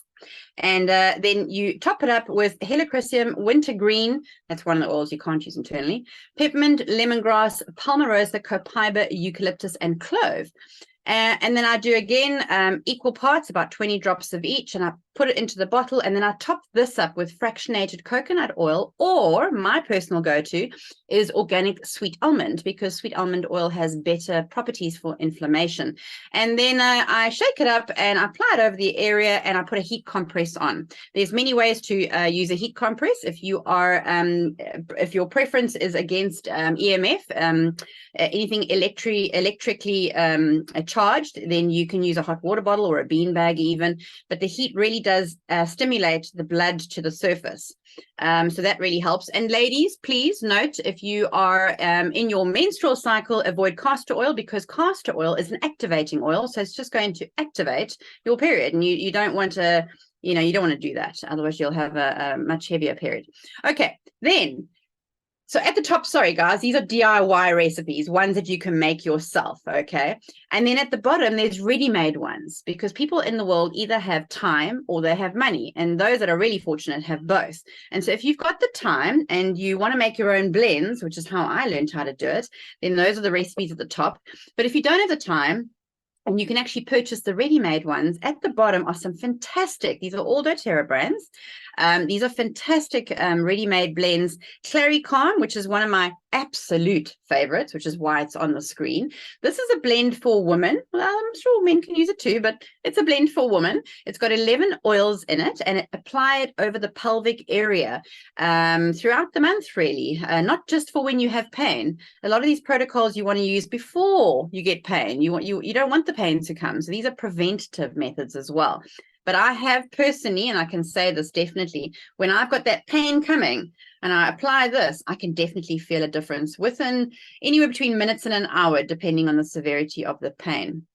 [SPEAKER 2] and then you top it up with helichrysum, wintergreen. That's one of the oils you can't use internally. Peppermint, lemongrass, palmarosa, copaiba, eucalyptus, and clove. And then I do again equal parts, about 20 drops of each, and I put it into the bottle, and then I top this up with fractionated coconut oil, or my personal go-to is organic sweet almond, because sweet almond oil has better properties for inflammation. And then I shake it up and I apply it over the area, and I put a heat compress on. There's many ways to use a heat compress. If you are, if your preference is against EMF, anything electrically charged, then you can use a hot water bottle or a bean bag even, but the heat really does stimulate the blood to the surface. So that really helps. And ladies, please note, if you are in your menstrual cycle, avoid castor oil, because castor oil is an activating oil. So it's just going to activate your period, and you don't want to, you don't want to do that. Otherwise you'll have a much heavier period. Okay, then, so at the top, sorry guys, these are DIY recipes, ones that you can make yourself, okay? And then at the bottom, there's ready-made ones, because people in the world either have time or they have money, and those that are really fortunate have both. And so if you've got the time and you want to make your own blends, which is how I learned how to do it, then those are the recipes at the top. But if you don't have the time, and you can actually purchase the ready-made ones, at the bottom are some fantastic, these are all doTERRA brands. These are fantastic ready-made blends. Claricon, which is one of my absolute favorites, which is why it's on the screen. This is a blend for women. Well, I'm sure men can use it too, but it's a blend for women. It's got 11 oils in it, and apply it over the pelvic area throughout the month, really, not just for when you have pain. A lot of these protocols you want to use before you get pain. You don't want the pain to come. So these are preventative methods as well. But I have personally, and I can say this definitely, when I've got that pain coming and I apply this, I can definitely feel a difference within anywhere between minutes and an hour, depending on the severity of the pain.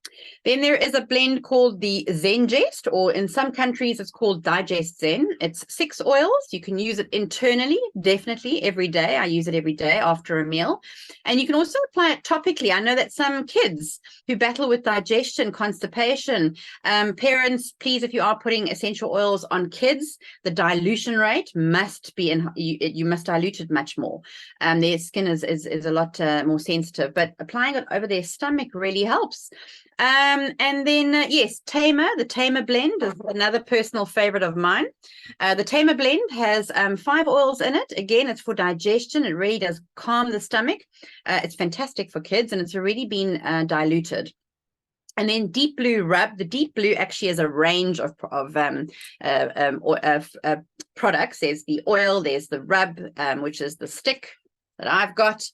[SPEAKER 2] Then there is a blend called the Zengest, or in some countries it's called Digest Zen. It's 6 oils. You can use it internally, definitely every day. I use it every day after a meal. And you can also apply it topically. I know that some kids who battle with digestion, constipation, parents, please, if you are putting essential oils on kids, the dilution rate must be you must dilute it much more. Their skin is a lot more sensitive, but applying it over their stomach really helps. And then, yes, the Tamer blend is another personal favorite of mine. The Tamer blend has 5 oils in it. Again, it's for digestion. It really does calm the stomach. It's fantastic for kids, and it's already been diluted. And then Deep Blue Rub. The Deep Blue actually is a range of products. There's the oil, there's the rub, which is the stick that I've got.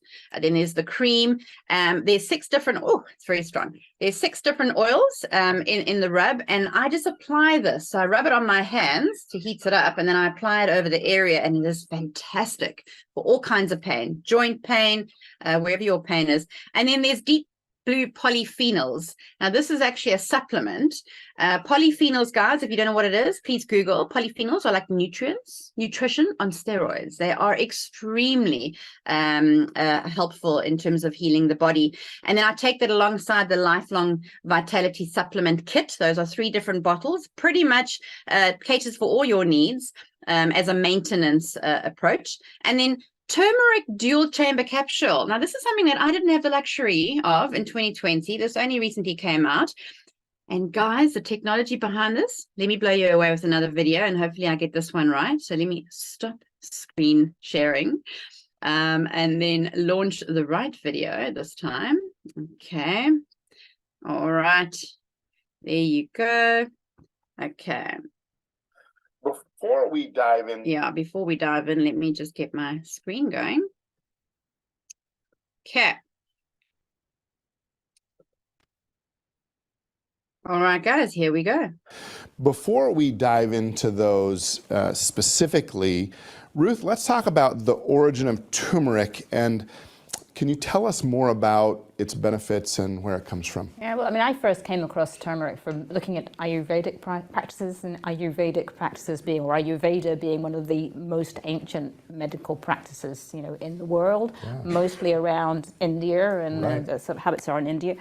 [SPEAKER 2] Then there's the cream. There's 6 different, it's very strong. There's 6 different oils in the rub, and I just apply this. So I rub it on my hands to heat it up, and then I apply it over the area, and it is fantastic for all kinds of pain, joint pain, wherever your pain is. And then there's Deep Blue Polyphenols. Now, this is actually a supplement. Polyphenols, guys, if you don't know what it is, please Google. Polyphenols are like nutrition on steroids. They are extremely helpful in terms of healing the body. And then I take that alongside the Lifelong Vitality Supplement Kit. Those are 3 different bottles, pretty much caters for all your needs as a maintenance approach. And then turmeric dual chamber capsule. Now, this is something that I didn't have the luxury of in 2020. This only recently came out. And guys, the technology behind this, let me blow you away with another video, and hopefully I get this one right. So let me stop screen sharing and then launch the right video this time. Okay. All right. There you go. Okay.
[SPEAKER 5] Before we dive in.
[SPEAKER 2] Yeah, before we dive in, let me just get my screen going. Okay. All right, guys, here we go.
[SPEAKER 5] Before we dive into those specifically, Ruth, let's talk about the origin of turmeric, and can you tell us more about its benefits and where it comes from?
[SPEAKER 6] Yeah, well, I mean, I first came across turmeric from looking at Ayurvedic practices, and Ayurvedic practices being, or Ayurveda being one of the most ancient medical practices, in the world, mostly around India, and the sort of habits are in India.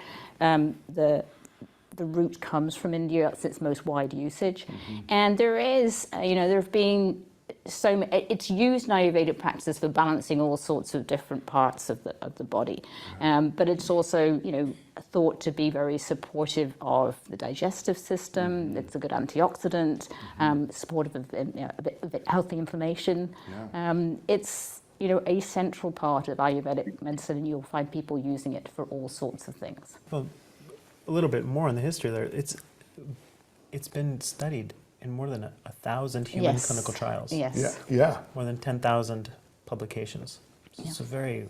[SPEAKER 6] The root comes from India, that's its most wide usage. And there is, there have been it's used in Ayurvedic practices for balancing all sorts of different parts of the body, but it's also, you know, thought to be very supportive of the digestive system. It's a good antioxidant, supportive of, of healthy inflammation. It's, you know, a central part of Ayurvedic medicine, and you'll find people using it for all sorts of things.
[SPEAKER 7] Well, a little bit more on the history there. It's been studied in more than 1,000 human clinical trials.
[SPEAKER 6] Yes.
[SPEAKER 5] Yeah.
[SPEAKER 7] More than 10,000 publications. So it's a very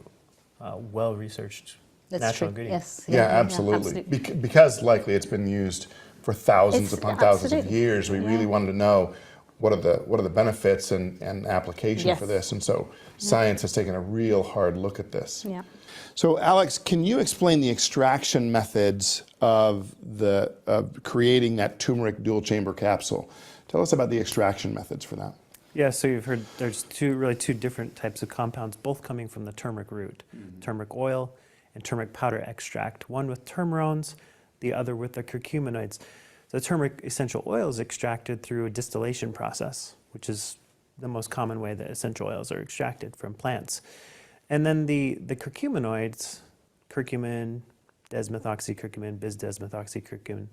[SPEAKER 7] well-researched natural ingredient.
[SPEAKER 6] Yes.
[SPEAKER 5] Yeah, absolutely. Because likely it's been used for thousands
[SPEAKER 6] It's
[SPEAKER 5] upon thousands of
[SPEAKER 6] absolutely,
[SPEAKER 5] years. We really wanted to know what are the benefits and application for this. And so science has taken a real hard look at this.
[SPEAKER 6] Yeah.
[SPEAKER 5] So Alex, can you explain the extraction methods of creating that turmeric dual chamber capsule? Tell us about the extraction methods for that.
[SPEAKER 7] Yeah, so you've heard there's two different types of compounds, both coming from the turmeric root. Turmeric oil and turmeric powder extract, one with turmerones, the other with the curcuminoids. The turmeric essential oil is extracted through a distillation process, which is the most common way that essential oils are extracted from plants. And then the curcuminoids, curcumin, desmethoxycurcumin, bis-desmethoxycurcumin,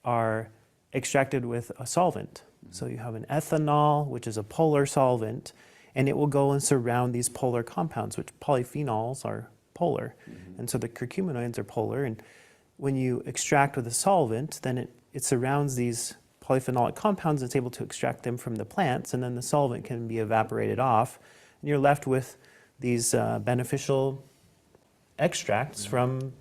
[SPEAKER 7] are extracted with a solvent. So you have an ethanol, which is a polar solvent, and it will go and surround these polar compounds, which polyphenols are polar. And so the curcuminoids are polar, and when you extract with a solvent, then it surrounds these polyphenolic compounds. It's able to extract them from the plants, and then the solvent can be evaporated off, and you're left with these beneficial extracts from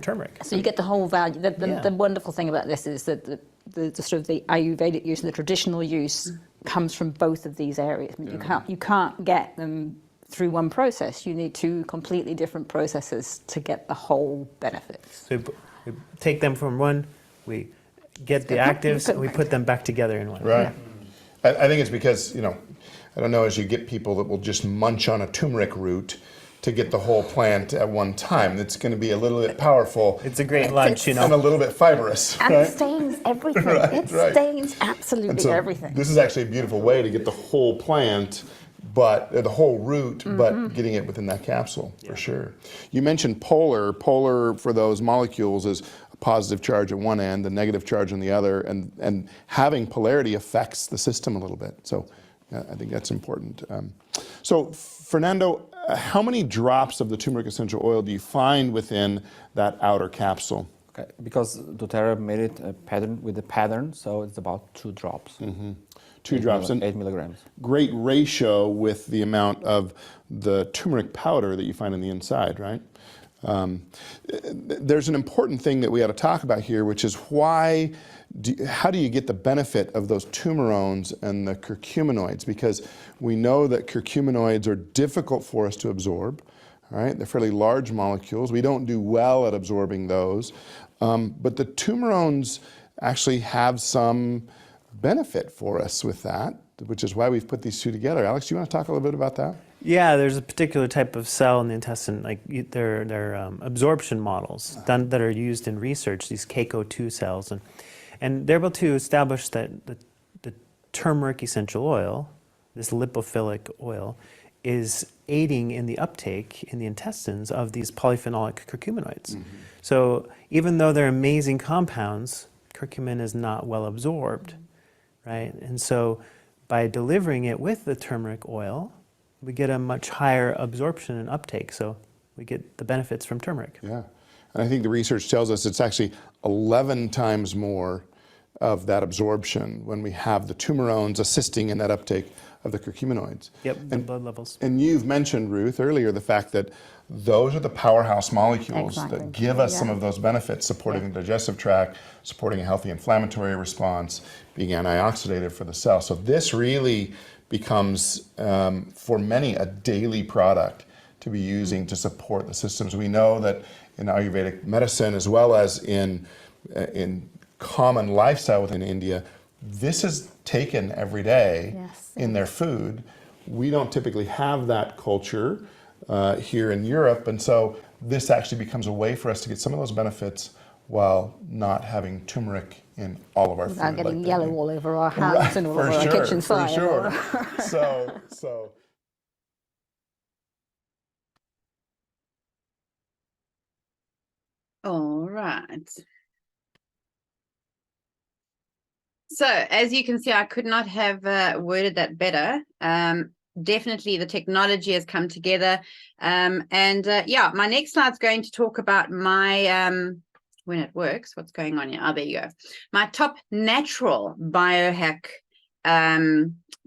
[SPEAKER 7] turmeric.
[SPEAKER 6] So you get the whole value. The wonderful thing about this is that the sort of the Ayurvedic use and the traditional use comes from both of these areas. I mean, you can't get them through one process. You need two completely different processes to get the whole benefits.
[SPEAKER 7] So we take them from one, we get the actives, and we put them back together in one.
[SPEAKER 5] Right. I think it's because, you know, I don't know, as you get people that will just munch on a turmeric root to get the whole plant at one time, it's going to be a little bit powerful.
[SPEAKER 7] It's a great lunch, you know.
[SPEAKER 5] And a little bit fibrous.
[SPEAKER 6] And
[SPEAKER 5] right?
[SPEAKER 6] it stains everything.
[SPEAKER 5] Right,
[SPEAKER 6] It
[SPEAKER 5] right.
[SPEAKER 6] stains absolutely
[SPEAKER 5] And so
[SPEAKER 6] everything.
[SPEAKER 5] This is actually a beautiful way to get the whole plant, but the whole root, but getting it within that capsule, for sure. You mentioned polar. Polar for those molecules is a positive charge at one end, a negative charge on the other, and having polarity affects the system a little bit. So I think that's important. So Fernando, how many drops of the turmeric essential oil do you find within that outer capsule?
[SPEAKER 8] Okay, because doTERRA made it a pattern with a pattern, so it's about 2 drops.
[SPEAKER 5] 2 drops. And
[SPEAKER 8] 8 milligrams.
[SPEAKER 5] great ratio with the amount of the turmeric powder that you find on the inside, right? There's an important thing that we ought to talk about here, which is how do you get the benefit of those turmerones and the curcuminoids? Because we know that curcuminoids are difficult for us to absorb, all right? They're fairly large molecules. We don't do well at absorbing those. But the turmerones actually have some benefit for us with that, which is why we've put these two together. Alex, do you want to talk a little bit about that?
[SPEAKER 7] Yeah, there's a particular type of cell in the intestine, like they're absorption models that are used in research, these Keiko-2 cells. And they're able to establish that the turmeric essential oil, this lipophilic oil, is aiding in the uptake in the intestines of these polyphenolic curcuminoids. So even though they're amazing compounds, curcumin is not well absorbed, right? And so by delivering it with the turmeric oil, we get a much higher absorption and uptake. So we get the benefits from turmeric.
[SPEAKER 5] Yeah. And I think the research tells us it's actually 11 times more of that absorption when we have the turmerones assisting in that uptake of the curcuminoids.
[SPEAKER 7] Yep, the blood levels.
[SPEAKER 5] And you've mentioned, Ruth, earlier the fact that those are the powerhouse molecules that give us some of those benefits, supporting the digestive tract, supporting a healthy inflammatory response, being antioxidative for the cell. So this really becomes, for many, a daily product to be using to support the systems. We know that in Ayurvedic medicine, as well as in common lifestyle within India, this is taken every day in their food. We don't typically have that culture here in Europe, and so this actually becomes a way for us to get some of those benefits while not having turmeric in all of our
[SPEAKER 6] Without
[SPEAKER 5] food.
[SPEAKER 6] getting
[SPEAKER 5] like
[SPEAKER 6] yellow
[SPEAKER 5] that.
[SPEAKER 6] all over our hands and all over our kitchen
[SPEAKER 5] For
[SPEAKER 6] side.
[SPEAKER 5] sure. So.
[SPEAKER 2] All right. So as you can see, I could not have worded that better. Definitely the technology has come together. Yeah, my next slide is going to talk about my, when it works, what's going on here? Oh, there you go. My top natural biohack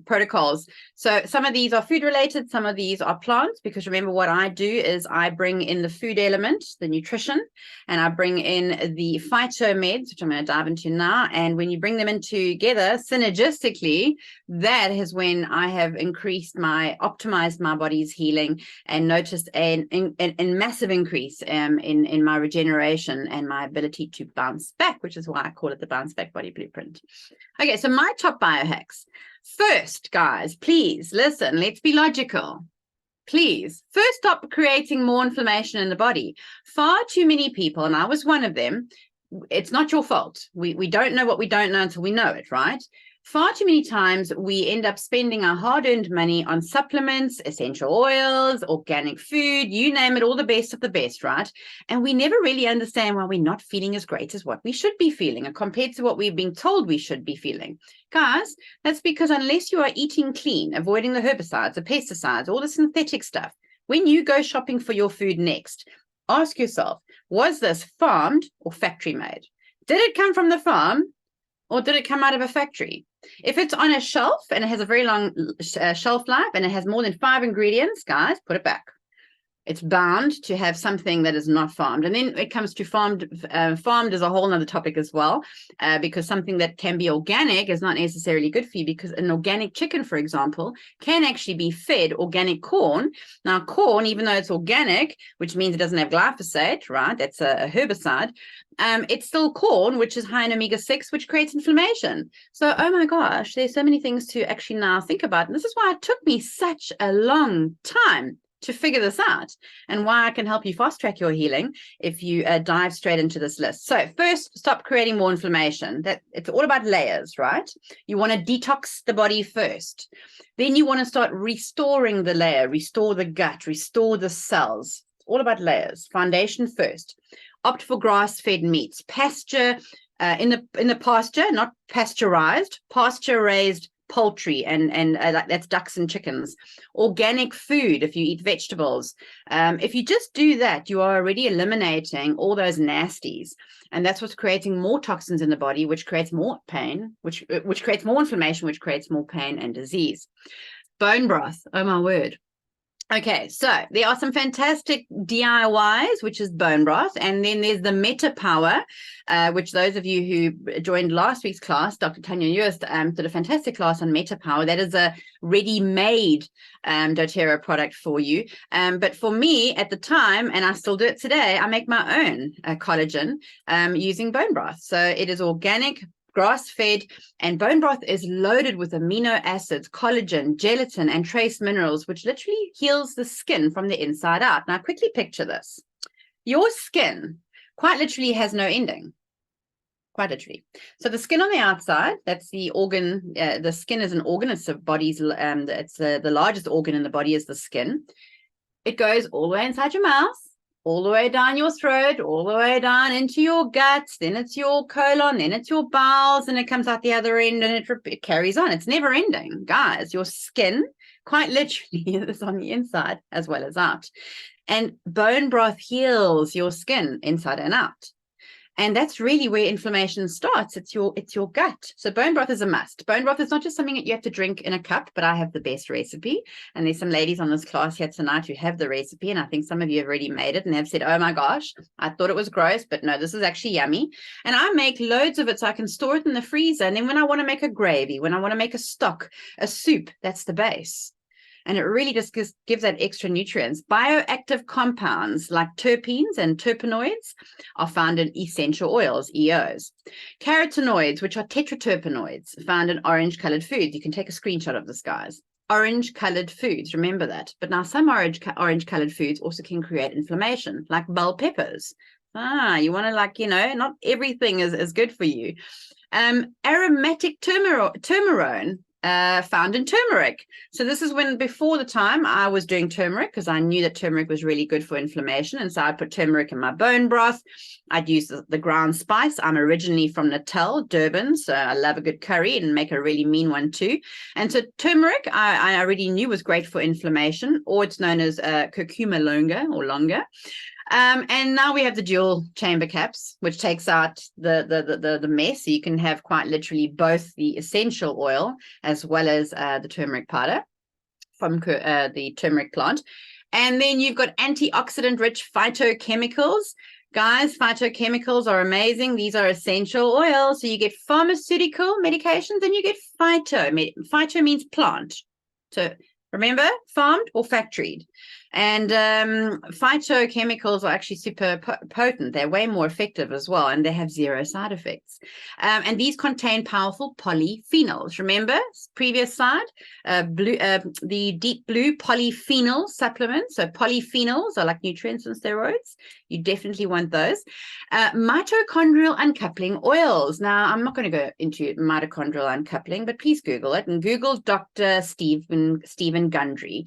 [SPEAKER 2] protocols. So some of these are food related, some of these are plants, because remember what I do is I bring in the food element, the nutrition, and I bring in the phytomeds, which I'm going to dive into now. And when you bring them in together synergistically, that is when I have optimized my body's healing and noticed a massive increase in my regeneration and my ability to bounce back, which is why I call it the Bounce Back Body Blueprint. Okay, so my top biohacks. First, guys, please listen, let's be logical. Please, first, stop creating more inflammation in the body. Far too many people, and I was one of them, it's not your fault. We don't know what we don't know until we know it, right? Far too many times we end up spending our hard-earned money on supplements, essential oils, organic food, you name it, all the best of the best, right? And we never really understand why we're not feeling as great as what we should be feeling, or compared to what we're being told we should be feeling. Guys, that's because unless you are eating clean, avoiding the herbicides, the pesticides, all the synthetic stuff, when you go shopping for your food next, ask yourself, was this farmed or factory made? Did it come from the farm or did it come out of a factory? If it's on a shelf and it has a very long shelf life and it has more than 5 ingredients, guys, put it back. It's bound to have something that is not farmed. And then it comes to farmed is a whole nother topic as well, because something that can be organic is not necessarily good for you, because an organic chicken, for example, can actually be fed organic corn. Now, corn, even though it's organic, which means it doesn't have glyphosate, right? That's a herbicide. It's still corn, which is high in omega-6, which creates inflammation. So, oh my gosh, there's so many things to actually now think about. And this is why it took me such a long time to figure this out, and why I can help you fast track your healing if you dive straight into this list. So first, stop creating more inflammation. That it's all about layers, right? You want to detox the body first. Then you want to start restoring the layer, restore the gut, restore the cells. It's all about layers. Foundation first. Opt for grass-fed meats. Pasture in the pasture, not pasteurized, pasture-raised poultry and that's ducks and chickens. Organic food if you eat vegetables. If you just do that, you are already eliminating all those nasties, and that's what's creating more toxins in the body, which creates more pain, which creates more inflammation, which creates more pain and disease. Bone broth, oh my word. Okay, so there are some fantastic DIYs, which is bone broth, and then there's the Meta Power, which those of you who joined last week's class, Dr. Tanya Ewers did a fantastic class on Meta Power. That is a ready-made doTERRA product for you. But for me at the time, and I still do it today, I make my own collagen using bone broth. So it is organic, grass-fed, and bone broth is loaded with amino acids, collagen, gelatin, and trace minerals, which literally heals the skin from the inside out. Now, quickly picture this. Your skin quite literally has no ending. Quite literally. So the skin on the outside, that's the organ. The skin is an organ. It's the body's. It's the largest organ in the body is the skin. It goes all the way inside your mouth, all the way down your throat, all the way down into your guts, then it's your colon, then it's your bowels, and it comes out the other end, and it carries on. It's never ending. Guys, your skin quite literally is on the inside as well as out. And bone broth heals your skin inside and out. And that's really where inflammation starts. It's your gut. So bone broth is a must. Bone broth is not just something that you have to drink in a cup, but I have the best recipe. And there's some ladies on this class here tonight who have the recipe. And I think some of you have already made it and have said, oh my gosh, I thought it was gross, but no, this is actually yummy. And I make loads of it so I can store it in the freezer. And then when I want to make a gravy, when I want to make a stock, a soup, that's the base. And it really just gives that extra nutrients. Bioactive compounds like terpenes and terpenoids are found in essential oils, EOs. Carotenoids, which are tetraterpenoids, found in orange-colored foods. You can take a screenshot of this, guys. Orange-colored foods, remember that. But now some orange-colored foods also can create inflammation, like bell peppers. You want to, like, not everything is good for you. Aromatic turmerone, found in turmeric. So this is when, before the time I was doing turmeric, because I knew that turmeric was really good for inflammation. And so I'd put turmeric in my bone broth. I'd use the ground spice. I'm originally from Natal, Durban, so I love a good curry and make a really mean one too. And so turmeric, I already knew was great for inflammation, or it's known as curcuma longa. And now we have the dual chamber caps, which takes out the mess. So you can have quite literally both the essential oil as well as the turmeric powder from the turmeric plant. And then you've got antioxidant rich phytochemicals. Guys, phytochemicals are amazing. These are essential oils. So you get pharmaceutical medications and you get phyto. Phyto means plant. So remember, farmed or factoried. And phytochemicals are actually super potent. They're way more effective as well, and they have zero side effects. And these contain powerful polyphenols. Remember, previous slide, the deep blue polyphenol supplements. So polyphenols are like nutrients and steroids. You definitely want those. Mitochondrial uncoupling oils. Now, I'm not going to go into mitochondrial uncoupling, but please Google it, and Google Dr. Stephen Gundry.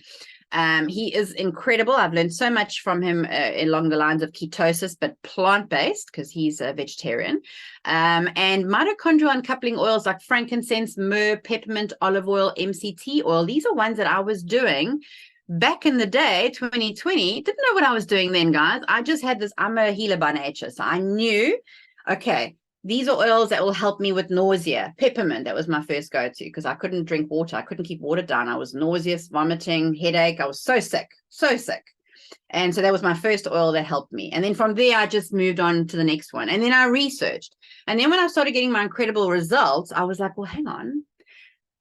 [SPEAKER 2] He is incredible. I've learned so much from him along the lines of ketosis, but plant-based, because he's a vegetarian. And mitochondrial uncoupling oils like frankincense, myrrh, peppermint, olive oil, MCT oil. These are ones that I was doing back in the day, 2020. Didn't know what I was doing then, guys. I just had this. I'm a healer by nature. So I knew, okay, these are oils that will help me with nausea. Peppermint, that was my first go-to, because I couldn't drink water. I couldn't keep water down. I was nauseous, vomiting, headache. I was so sick. And so that was my first oil that helped me. And then from there, I just moved on to the next one. And then I researched. And then when I started getting my incredible results, I was like, well, hang on.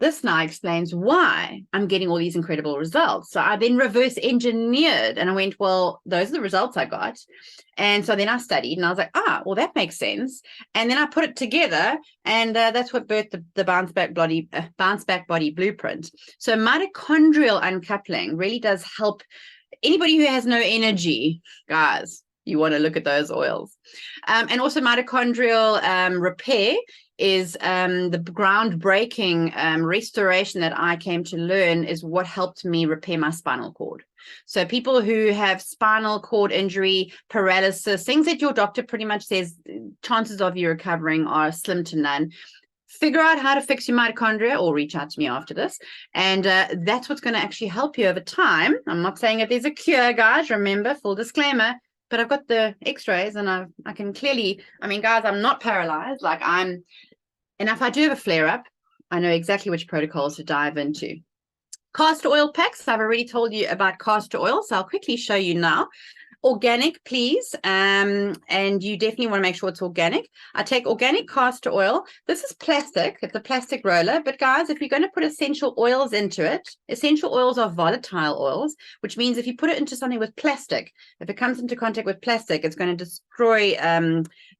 [SPEAKER 2] This now explains why I'm getting all these incredible results. So I then reverse engineered and I went, well, those are the results I got. And so then I studied and I was like, well, that makes sense. And then I put it together, and that's what birthed the bounce back body blueprint. So mitochondrial uncoupling really does help anybody who has no energy, guys. You want to look at those oils. And also mitochondrial repair is the groundbreaking restoration that I came to learn is what helped me repair my spinal cord. So people who have spinal cord injury, paralysis, things that your doctor pretty much says chances of you recovering are slim to none. Figure out how to fix your mitochondria or reach out to me after this. And that's what's going to actually help you over time. I'm not saying that there's a cure, guys. Remember, full disclaimer. But I've got the x-rays and I can clearly, I mean, guys, I'm not paralyzed. And if I do have a flare up, I know exactly which protocols to dive into. Castor oil packs. I've already told you about castor oil, so I'll quickly show you now. Organic, please. And you definitely want to make sure it's organic. I take organic castor oil. This is plastic. It's a plastic roller. But guys, if you're going to put essential oils into it, essential oils are volatile oils, which means if you put it into something with plastic, if it comes into contact with plastic, it's going to destroy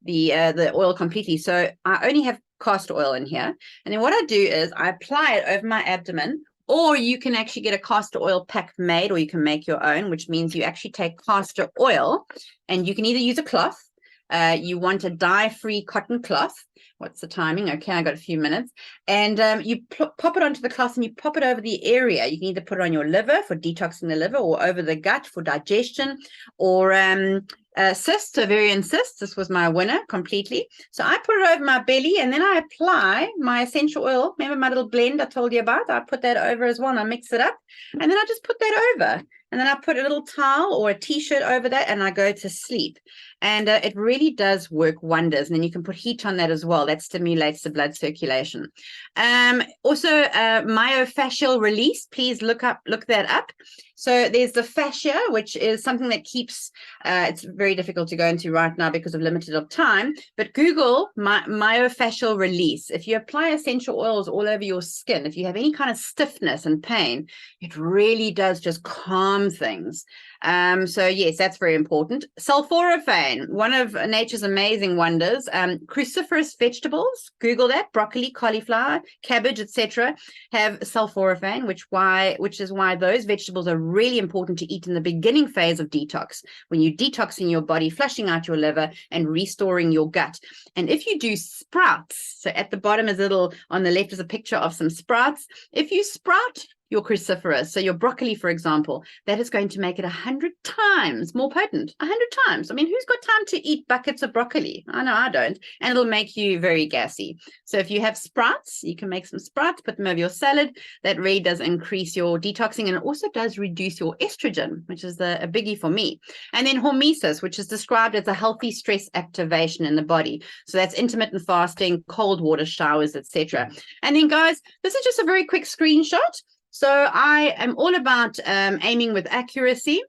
[SPEAKER 2] the oil completely. So I only have castor oil in here. And then what I do is I apply it over my abdomen. Or you can actually get a castor oil pack made, or you can make your own, which means you actually take castor oil and you can either use a cloth. You want a dye-free cotton cloth. What's the timing? Okay, I got a few minutes. And you pop it onto the cloth and you pop it over the area. You can either put it on your liver for detoxing the liver, or over the gut for digestion, or cysts, ovarian cysts. This was my winner completely. So I put it over my belly, and then I apply my essential oil. Remember my little blend I told you about? I put that over as well, and I mix it up, and then I just put that over. And then I put a little towel or a t-shirt over that, and I go to sleep. And it really does work wonders. And then you can put heat on that as well. That stimulates the blood circulation. Also, myofascial release. Please look that up. So there's the fascia, which is something that keeps, it's very difficult to go into right now because of limited of time, but Google myofascial release. If you apply essential oils all over your skin, if you have any kind of stiffness and pain, it really does just calm things. So yes, that's very important. Sulforaphane. sulforaphane, one of nature's amazing wonders. Cruciferous vegetables, Google that, broccoli, cauliflower, cabbage, etc., have sulforaphane, which is why those vegetables are really important to eat in the beginning phase of detox, when you're detoxing your body, flushing out your liver, and restoring your gut. And if you do sprouts, so at the bottom is a little, on the left is a picture of some sprouts. If you sprout your cruciferous, so your broccoli, for example, that is going to make it 100 times more potent. 100 times. I mean, who's got time to eat buckets of broccoli? I know I don't. And it'll make you very gassy. So if you have sprouts, you can make some sprouts, put them over your salad. That really does increase your detoxing, and it also does reduce your estrogen, which is a biggie for me. And then hormesis, which is described as a healthy stress activation in the body. So that's intermittent fasting, cold water showers, etc. And then, guys, this is just a very quick screenshot. So I am all about aiming with accuracy.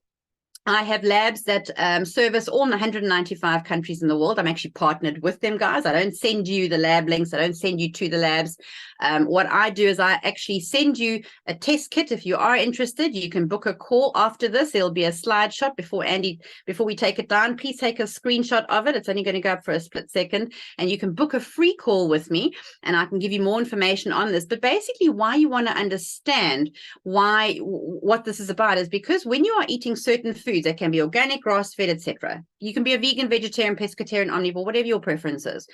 [SPEAKER 2] I have labs that service all 195 countries in the world. I'm actually partnered with them, guys. I don't send you the lab links. I don't send you to the labs. What I do is I actually send you a test kit. If you are interested, you can book a call after this. There'll be a slideshot before we take it down. Please take a screenshot of it. It's only going to go up for a split second. And you can book a free call with me, and I can give you more information on this. But basically, why you want to understand what this is about is because when you are eating certain foods, that can be organic, grass-fed, etc. You can be a vegan, vegetarian, pescatarian, omnivore, whatever your preference is.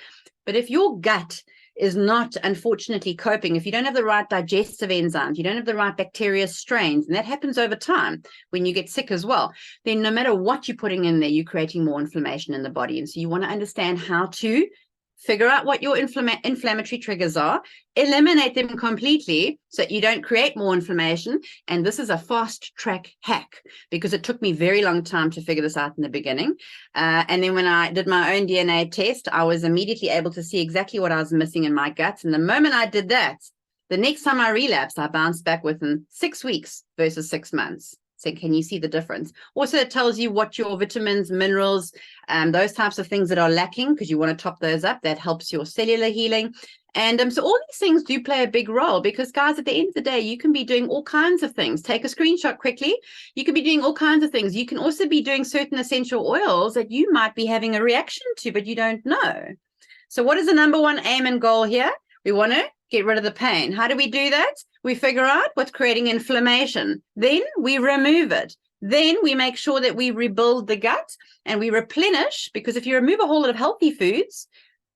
[SPEAKER 2] But if your gut is not, unfortunately, coping, if you don't have the right digestive enzymes, you don't have the right bacteria strains, and that happens over time when you get sick as well, then no matter what you're putting in there, you're creating more inflammation in the body. And so you want to understand how to figure out what your inflammatory triggers are, eliminate them completely so that you don't create more inflammation. And this is a fast track hack because it took me a very long time to figure this out in the beginning. And then when I did my own DNA test, I was immediately able to see exactly what I was missing in my guts. And the moment I did that, the next time I relapsed, I bounced back within 6 weeks versus 6 months. So can you see the difference? Also, it tells you what your vitamins, minerals, those types of things that are lacking, because you want to top those up. That helps your cellular healing. And so all these things do play a big role because, guys, at the end of the day, you can be doing all kinds of things. Take a screenshot quickly. You can be doing all kinds of things. You can also be doing certain essential oils that you might be having a reaction to, but you don't know. So what is the number one aim and goal here? We want to get rid of the pain. How do we do that? We figure out what's creating inflammation. Then we remove it. Then we make sure that we rebuild the gut and we replenish, because if you remove a whole lot of healthy foods,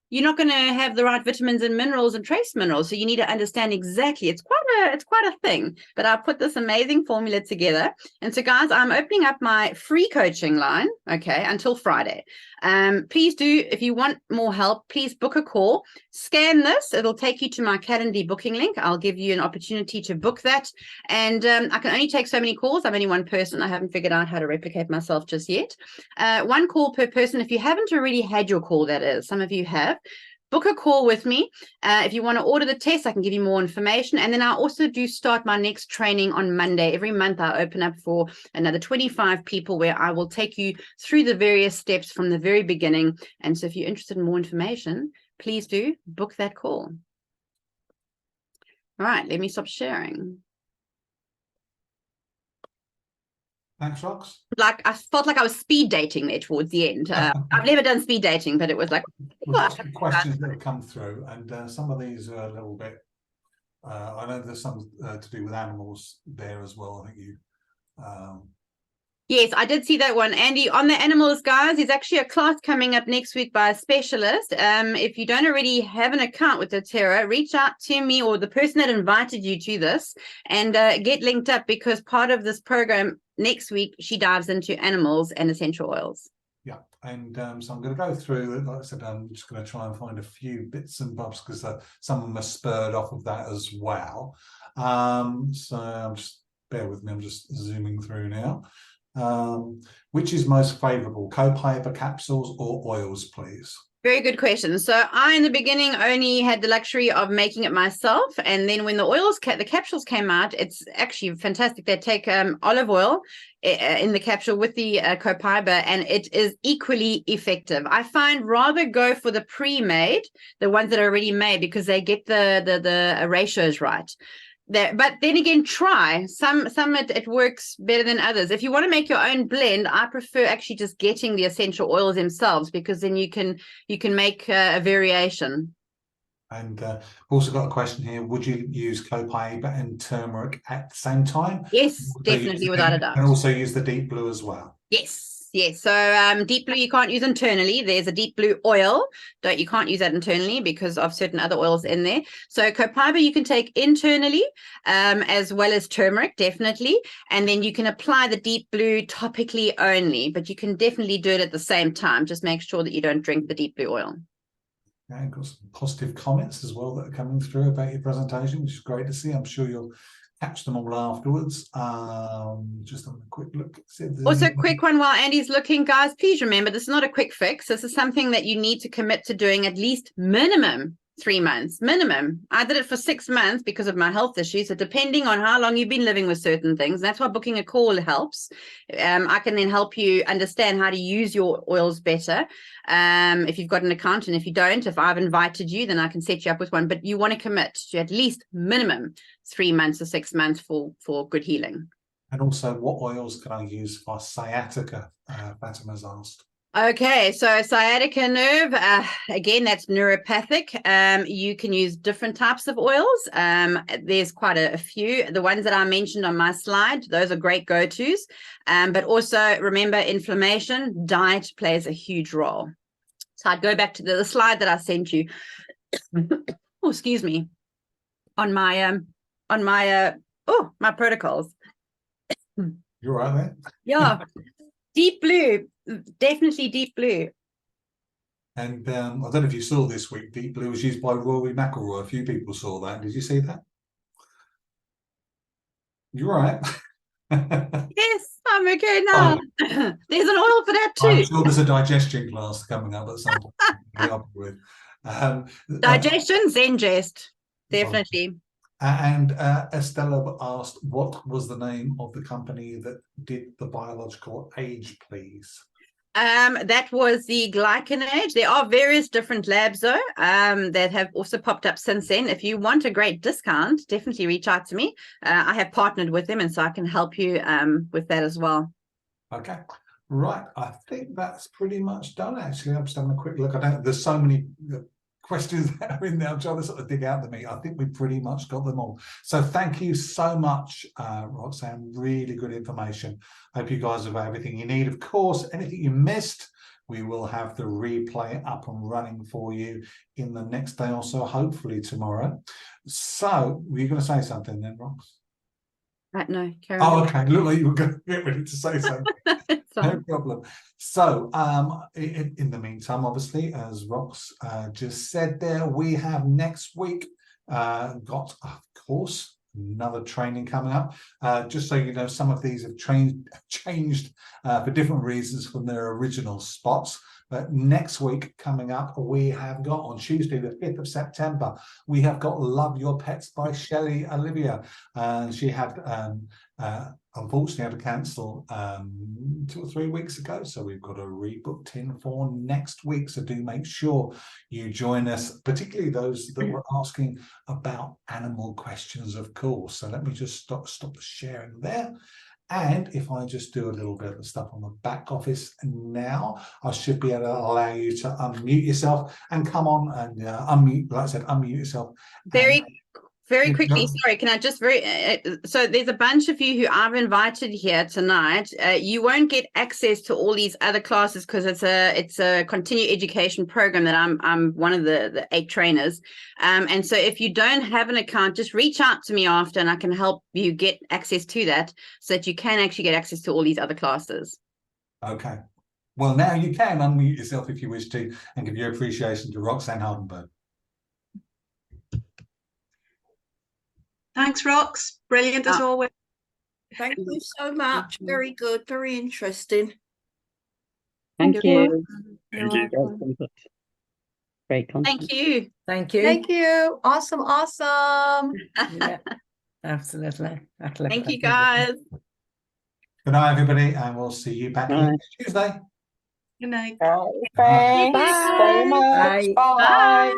[SPEAKER 2] you're not going to have the right vitamins and minerals and trace minerals. So you need to understand exactly. It's quite a thing. But I've put this amazing formula together. And so, guys, I'm opening up my free coaching line, okay, until Friday. Please do, if you want more help, please book a call. Scan this. It'll take you to my Calendly booking link. I'll give you an opportunity to book that. And I can only take so many calls. I'm only one person. I haven't figured out how to replicate myself just yet. One call per person. If you haven't already had your call, that is, some of you have, book a call with me. If you want to order the test, I can give you more information. And then I also do start my next training on Monday. Every month I open up for another 25 people where I will take you through the various steps from the very beginning. And so if you're interested in more information, please do book that call. All right, let me stop sharing.
[SPEAKER 1] Thanks, Rox.
[SPEAKER 2] Like I felt like I was speed dating there towards the end. I've never done speed dating, but it was like
[SPEAKER 1] Well, just the questions that have come through, and some of these are a little bit. I know there's some to do with animals there as well. I think you.
[SPEAKER 2] Yes, I did see that one, Andy. On the animals, guys, there's actually a class coming up next week by a specialist. If you don't already have an account with doTERRA, reach out to me or the person that invited you to this and get linked up, because part of this program next week, she dives into animals and essential oils.
[SPEAKER 1] Yeah, and so I'm going to go through, like I said, I'm just going to try and find a few bits and bobs because some of them are spurred off of that as well. So I'm just, bear with me, I'm just zooming through now. Which is most favorable, copaiba capsules or oils, please?
[SPEAKER 2] Very good question. So I, in the beginning, only had the luxury of making it myself. And then when the oils, the capsules came out, it's actually fantastic. They take olive oil in the capsule with the copaiba, and it is equally effective. I find rather go for the pre-made, the ones that are already made, because they get the ratios right. there, but then again, try some it works better than others. If you want to make your own blend, I prefer actually just getting the essential oils themselves, because then you can make a variation.
[SPEAKER 1] And also got a question here: would you use copaiba and turmeric at the same time?
[SPEAKER 2] Yes, definitely, without a doubt.
[SPEAKER 1] And also use the deep blue as well.
[SPEAKER 2] Yes, yes. So deep blue you can't use internally. There's a deep blue oil. You can't use that internally because of certain other oils in there. So copaiba you can take internally, as well as turmeric, definitely. And then you can apply the deep blue topically only, but you can definitely do it at the same time. Just make sure that you don't drink the deep blue oil.
[SPEAKER 1] Yeah, got some positive comments as well that are coming through about your presentation, which is great to see. I'm sure you'll catch them all afterwards. Just on a quick look.
[SPEAKER 2] Also, quick one while Andy's looking, guys, please remember this is not a quick fix. This is something that you need to commit to doing at least minimum 3 months, minimum. I did it for 6 months because of my health issues. So depending on how long you've been living with certain things, that's why booking a call helps. I can then help you understand how to use your oils better. If you've got an account, and if you don't, if I've invited you, then I can set you up with one. But you want to commit to at least minimum 3 months or 6 months for good healing.
[SPEAKER 1] And also, what oils can I use for sciatica? Fatima's asked.
[SPEAKER 2] Okay, so sciatica nerve, again, that's neuropathic. You can use different types of oils. There's quite a few. The ones that I mentioned on my slide, those are great go-tos. But also remember, inflammation, diet plays a huge role. So I'd go back to the slide that I sent you. Oh, excuse me. On my my protocols.
[SPEAKER 1] You're right there.
[SPEAKER 2] Yeah. Deep blue, definitely deep blue.
[SPEAKER 1] And I don't know if you saw this week, deep blue was used by Rory McIlroy. A few people saw that. Did you see that? You're right.
[SPEAKER 2] Yes, I'm okay now. Oh. There's an oil for that too.
[SPEAKER 1] I'm sure there's a digestion class coming up at some point. With.
[SPEAKER 2] Digestion, Zengest, definitely.
[SPEAKER 1] And Estella asked, what was the name of the company that did the biological age, please?
[SPEAKER 2] That was the Glycanage. There are various different labs, though, that have also popped up since then. If you want a great discount, definitely reach out to me. I have partnered with them, and so I can help you with that as well.
[SPEAKER 1] Okay. Right. I think that's pretty much done, actually. I'm just having a quick look. There's so many questions that are in there. I'm trying to sort of dig out the meat. I think we pretty much got them all. So thank you so much, Roxeanne. Really good information. Hope you guys have everything you need. Of course, anything you missed, we will have the replay up and running for you in the next day or so, hopefully tomorrow. So were you going to say something then, Rox?
[SPEAKER 2] No, Karen.
[SPEAKER 1] Oh, okay. Look like you were going to get ready to say something. No problem. So, in the meantime, obviously, as Rox just said there, we have next week got, of course, another training coming up. Just so you know, some of these have changed for different reasons from their original spots. But next week coming up, we have got on Tuesday, the 5th of September, we have got Love Your Pets by Shelley Olivia. She had unfortunately had to cancel 2 or 3 weeks ago. So we've got a rebooked in for next week. So do make sure you join us, particularly those that were asking about animal questions, of course. So let me just stop the sharing there. And if I just do a little bit of the stuff on the back office now, I should be able to allow you to unmute yourself and come on and unmute, like I said, unmute yourself.
[SPEAKER 2] Very quickly, sorry, can I just so there's a bunch of you who I've invited here tonight. You won't get access to all these other classes because it's a continuing education program that I'm one of the 8 trainers. And so if you don't have an account, just reach out to me after and I can help you get access to that so that you can actually get access to all these other classes.
[SPEAKER 1] Okay. Well, now you can unmute yourself if you wish to and give your appreciation to Roxeanne Hardenburg.
[SPEAKER 9] Thanks, Rox. Brilliant as always.
[SPEAKER 10] Thank you so much. Very good. Very interesting.
[SPEAKER 11] Thank you.
[SPEAKER 9] Thank you.
[SPEAKER 11] Great content.
[SPEAKER 2] Thank you.
[SPEAKER 12] Thank you.
[SPEAKER 9] Thank you. Awesome.
[SPEAKER 12] Yeah, absolutely.
[SPEAKER 2] Thank you, guys.
[SPEAKER 1] Good night, everybody, and we'll see you back next Tuesday.
[SPEAKER 9] Good night.
[SPEAKER 11] Thanks very much.
[SPEAKER 12] Bye.
[SPEAKER 11] Bye.